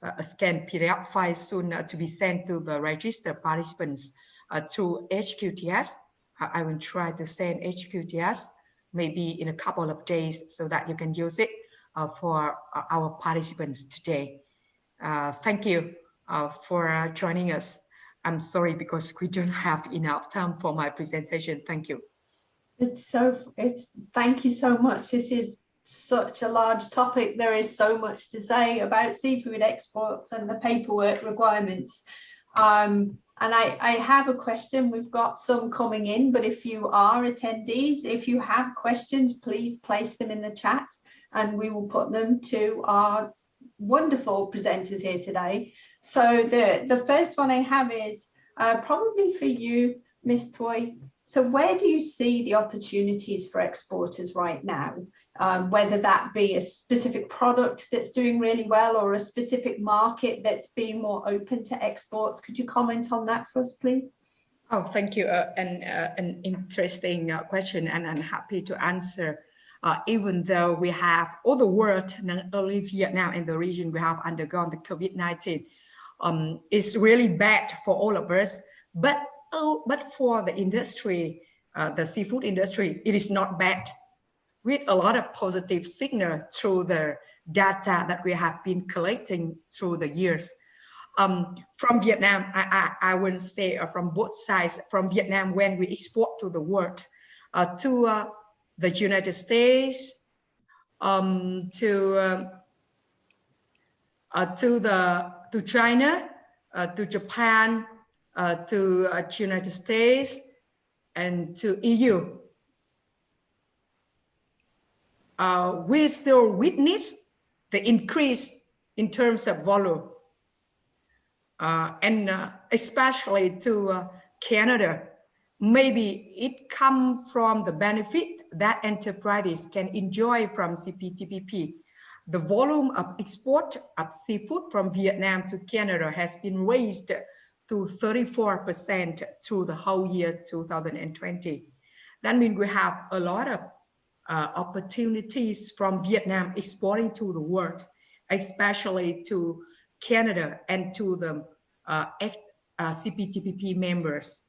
A scanned PDF file soon to be sent to the registered participants through HQTS. I will try to send HQTS maybe in a couple of days so that you can use it for our participants today. Thank you for joining us. I'm sorry because we don't have enough time for my presentation. Thank you. Thank you so much. This is such a large topic. There is so much to say about seafood exports and the paperwork requirements. And I have a question. We've got some coming in, but if you are attendees, if you have questions, please place them in the chat and we will put them to our wonderful presenters here today. So the first one I have is probably for you, Ms. Toy. So where do you see the opportunities for exporters right now? Whether that be a specific product that's doing really well or a specific market that's being more open to exports. Could you comment on that for us, please? Oh, thank you. An interesting question, and I'm happy to answer. Even though we have all the world, not only Vietnam and the region, we have undergone the COVID-19. It's really bad for all of us, but for the industry, the seafood industry, it is not bad. With a lot of positive signal through the data that we have been collecting through the years. from Vietnam, I will say from both sides, from Vietnam, when we export to the world, to the United States, to China, to Japan, to United States, and to EU. We still witness the increase in terms of volume, and especially to Canada. Maybe it comes from the benefit that enterprises can enjoy from CPTPP. The volume of export of seafood from Vietnam to Canada has been raised to 34% through the whole year 2020. That means we have a lot of opportunities from Vietnam exporting to the world, especially to Canada and to the CPTPP members.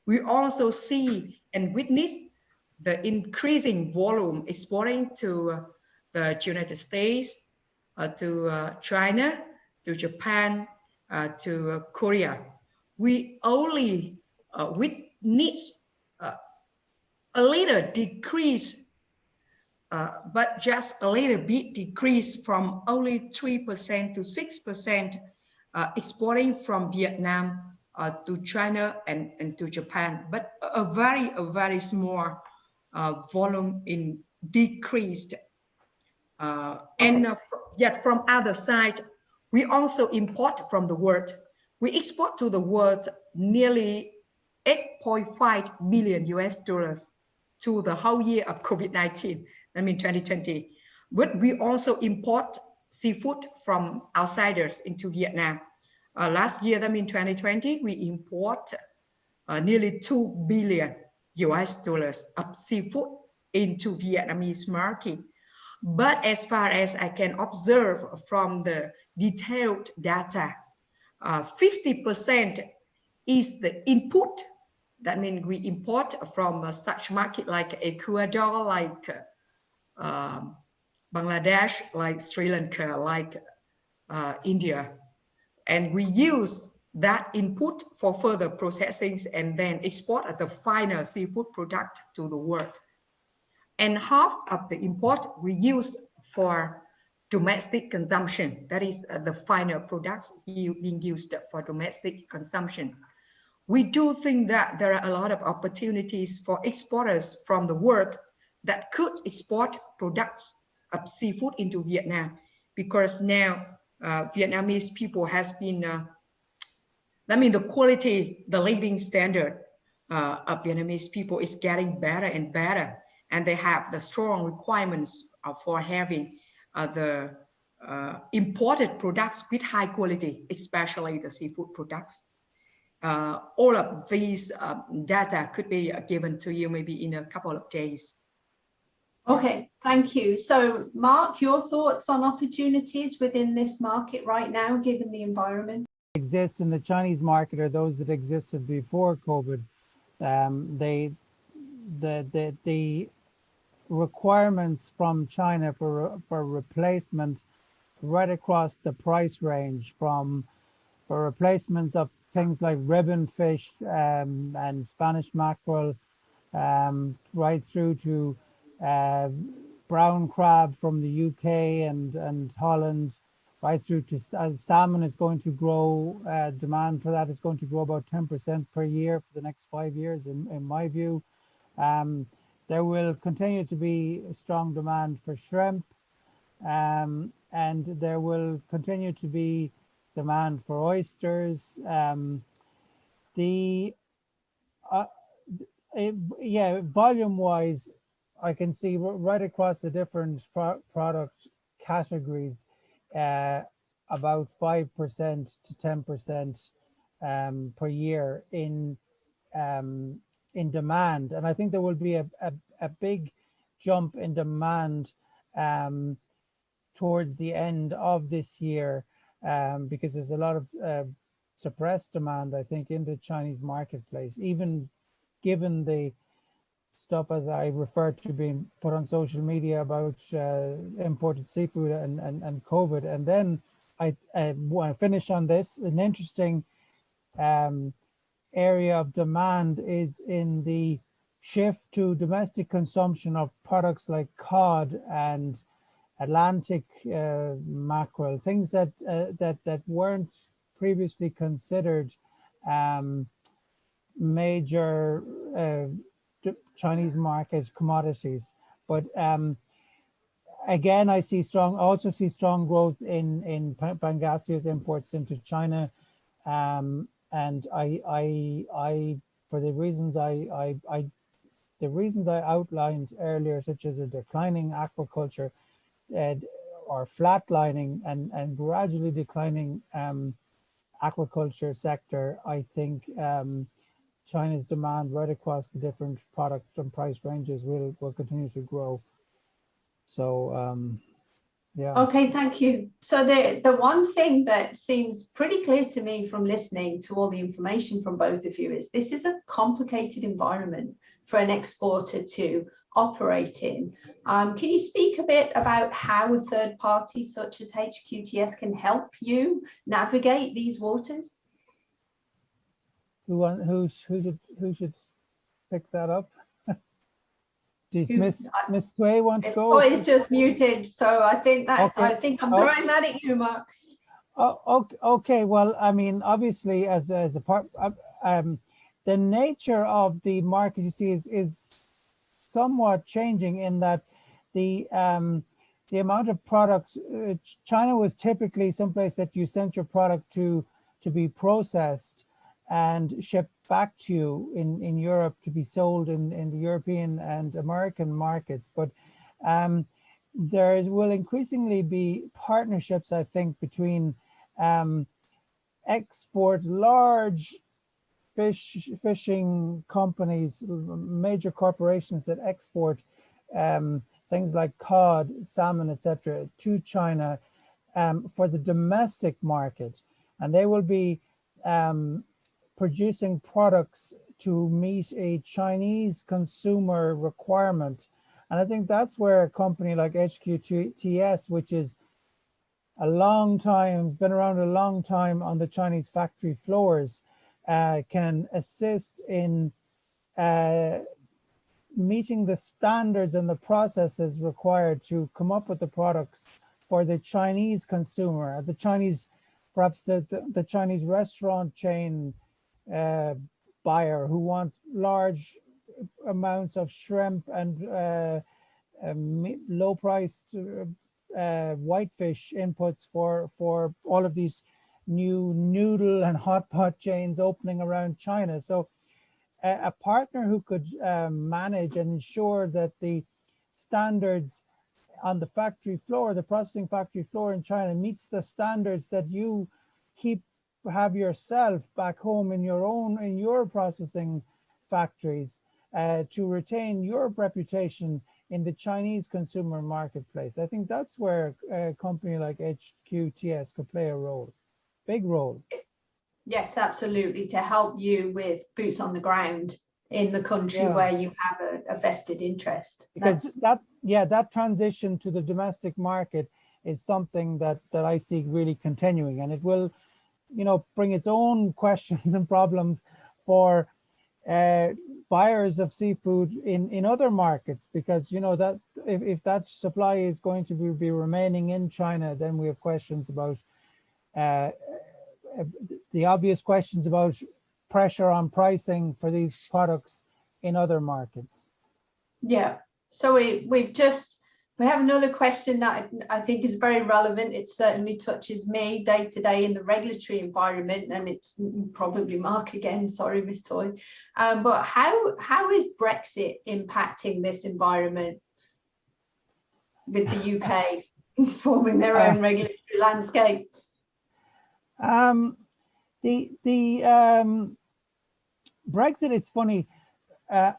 We also see and witness the increasing volume exporting to the United States, to China, to Japan, to Korea. We only witness a little decrease, but just a little bit decrease from only 3% to 6% exporting from Vietnam to China and to Japan, but a very small volume in decreased. And yet from other side, we also import from the world. We export to the world nearly 8.5 billion US dollars to the whole year of COVID-19, I mean 2020. But we also import seafood from outsiders into Vietnam. Last year, I mean 2020, we import nearly 2 billion US dollars of seafood into Vietnamese market. But as far as I can observe from the detailed data, 50% is the input. That means we import from such market like Ecuador, like Bangladesh, like Sri Lanka, like India. And we use that input for further processing and then export as the final seafood product to the world. And half of the import we use for domestic consumption. That is the final products being used for domestic consumption. We do think that there are a lot of opportunities for exporters from the world that could export products of seafood into Vietnam, because now Vietnamese people has been, the quality, the living standard of Vietnamese people is getting better and better. And they have the strong requirements for having the imported products with high quality, especially the seafood products. All of these data could be given to you maybe in a couple of days. Okay, thank you. So Mark, your thoughts on opportunities within this market right now, given the environment? Exist in the Chinese market are those that existed before COVID. The requirements from China for replacement right across the price range, for replacements of things like ribbon fish and Spanish mackerel, right through to brown crab from the UK and Holland, right through to salmon is going to grow. Demand for that is going to grow about 10% per year for the next 5 years, in my view. There will continue to be a strong demand for shrimp, and there will continue to be demand for oysters. Volume-wise, I can see right across the different product categories, about 5% to 10% per year in demand. And I think there will be a big jump in demand towards the end of this year, because there's a lot of suppressed demand, I think, in the Chinese marketplace, even given the stuff, as I referred to, being put on social media about imported seafood and COVID. And then I want to finish on this. An interesting area of demand is in the shift to domestic consumption of products like cod and Atlantic mackerel, things that that weren't previously considered major Chinese market commodities. But again, I also see strong growth in Pangasius imports into China, and I for the reasons I outlined earlier, such as a declining aquaculture or flatlining and gradually declining aquaculture sector, I think China's demand right across the different product and price ranges will continue to grow. So yeah. Okay, thank you. So the one thing that seems pretty clear to me from listening to all the information from both of you is this is a complicated environment for an exporter to operate in. Can you speak a bit about how a third party such as HQTS can help you navigate these waters? Who should pick that up? Does Miss Tway want to go? Oh, it's just muted, so I think that's. Okay. I think I'm throwing that at you, Mark. Oh, okay. Well, I mean, obviously, as a part, the nature of the market, you see, is somewhat changing in that the amount of products. China was typically someplace that you sent your product to be processed and shipped back to you in Europe to be sold in the European and American markets. But there will increasingly be partnerships, I think, between large fishing companies, major corporations that export things like cod, salmon, etc., to China for the domestic market, and they will be producing products to meet a Chinese consumer requirement. And I think that's where a company like HQTS, which is a long time, been around a long time on the Chinese factory floors, can assist in meeting the standards and the processes required to come up with the products for the Chinese consumer, the Chinese, perhaps the Chinese restaurant chain buyer who wants large amounts of shrimp and low-priced whitefish inputs for all of these new noodle and hot pot chains opening around China. So a partner who could manage and ensure that the standards on the factory floor, the processing factory floor in China, meets the standards that you have yourself back home in your processing factories, to retain your reputation in the Chinese consumer marketplace. I think that's where a company like HQTS could play a role, big role. Yes, absolutely, to help you with boots on the ground in the country where you have a vested interest. Because that transition to the domestic market is something that I see really continuing, and it will, bring its own questions and problems for buyers of seafood in other markets, because that if that supply is going to be remaining in China, then we have questions about the obvious questions about pressure on pricing for these products in other markets. Yeah. So we have another question that I think is very relevant. It certainly touches me day to day in the regulatory environment, and it's probably Mark again. Sorry, Ms. Toy. But how is Brexit impacting this environment with the UK forming their own regulatory landscape? The Brexit, it's funny. I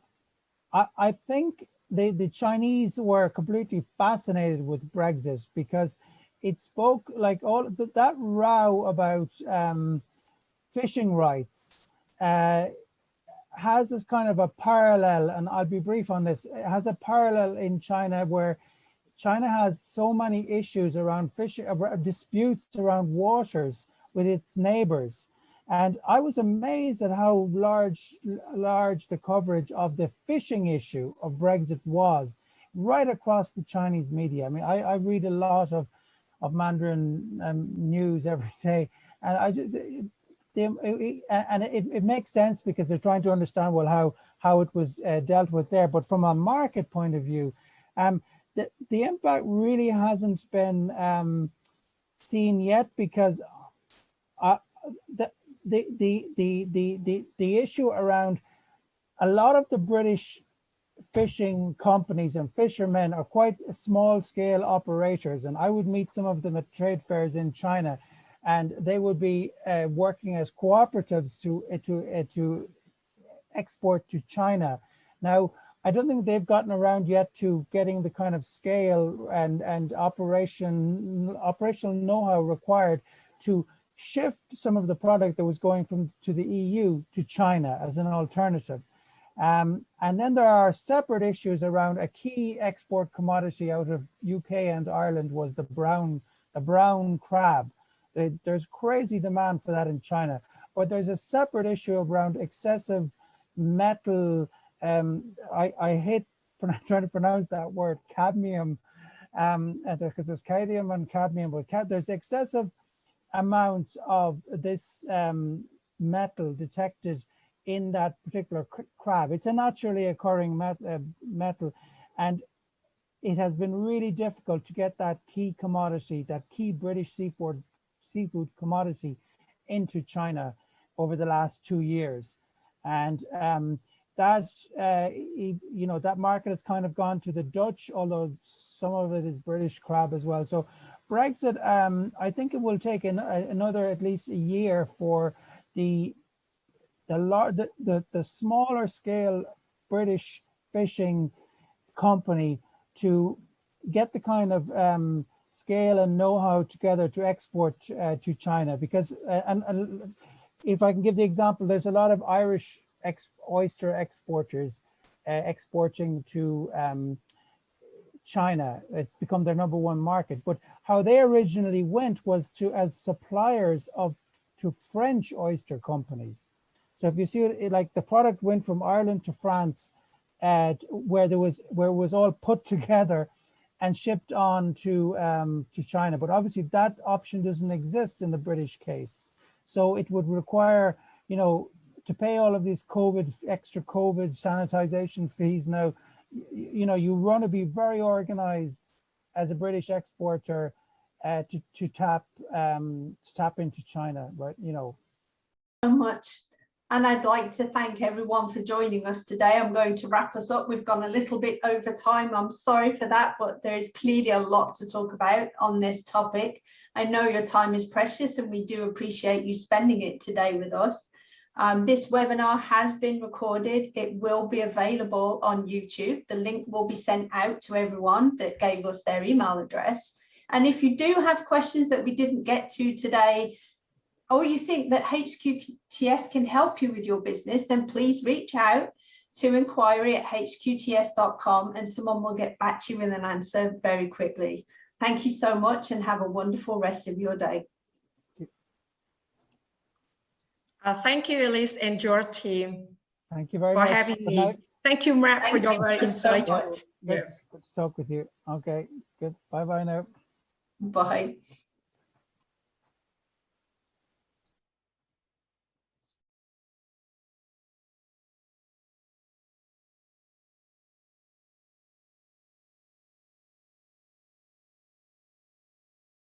think the Chinese were completely fascinated with Brexit because it spoke like that row about fishing rights has this kind of a parallel, and I'll be brief on this. It has a parallel in China where China has so many issues around fishing, disputes around waters with its neighbors. And I was amazed at how large the coverage of the fishing issue of Brexit was right across the Chinese media. I mean, I read a lot of Mandarin news every day, and it makes sense because they're trying to understand, well, how it was dealt with there. But from a market point of view, the impact really hasn't been seen yet, because the issue around a lot of the British fishing companies and fishermen are quite small scale operators, and I would meet some of them at trade fairs in China, and they would be working as cooperatives to export to China. Now, I don't think they've gotten around yet to getting the kind of scale and operational know-how required to shift some of the product that was going to the EU to China as an alternative. And then there are separate issues around a key export commodity out of UK and Ireland was the brown crab. There's crazy demand for that in China, but there's a separate issue around excessive metal. I hate trying to pronounce that word, cadmium, because there's cadmium and cadmium, but there's excessive amounts of this metal detected in that particular crab. It's a naturally occurring metal, and it has been really difficult to get that key commodity, that key British seafood commodity into China over the last 2 years. And that market has kind of gone to the Dutch, although some of it is British crab as well. So Brexit, I think it will take another at least a year for the smaller scale British fishing company to get the kind of scale and know-how together to export to China. Because and if I can give the example, there's a lot of Irish oyster exporters exporting to China. It's become their #1 market. But how they originally went was as suppliers to French oyster companies. So if you see it, like the product went from Ireland to France, where it was all put together and shipped on to China. But obviously that option doesn't exist in the British case. So it would require, to pay all of these extra COVID sanitization fees. Now, you want to be very organized as a British exporter to tap into China, right? So much. And I'd like to thank everyone for joining us today. I'm going to wrap us up. We've gone a little bit over time. I'm sorry for that, but there is clearly a lot to talk about on this topic. I know your time is precious and we do appreciate you spending it today with us. This webinar has been recorded. It will be available on YouTube. The link will be sent out to everyone that gave us their email address. And if you do have questions that we didn't get to today, or you think that HQTS can help you with your business, then please reach out to inquiry@hqts.com and someone will get back to you with an answer very quickly. Thank you so much and have a wonderful rest of your day. Thank you, Elise, and your team. Thank you very much for having me. Thank you, Mark, for your very insightful. Good to talk with you. Okay, good. Bye-bye now. Bye.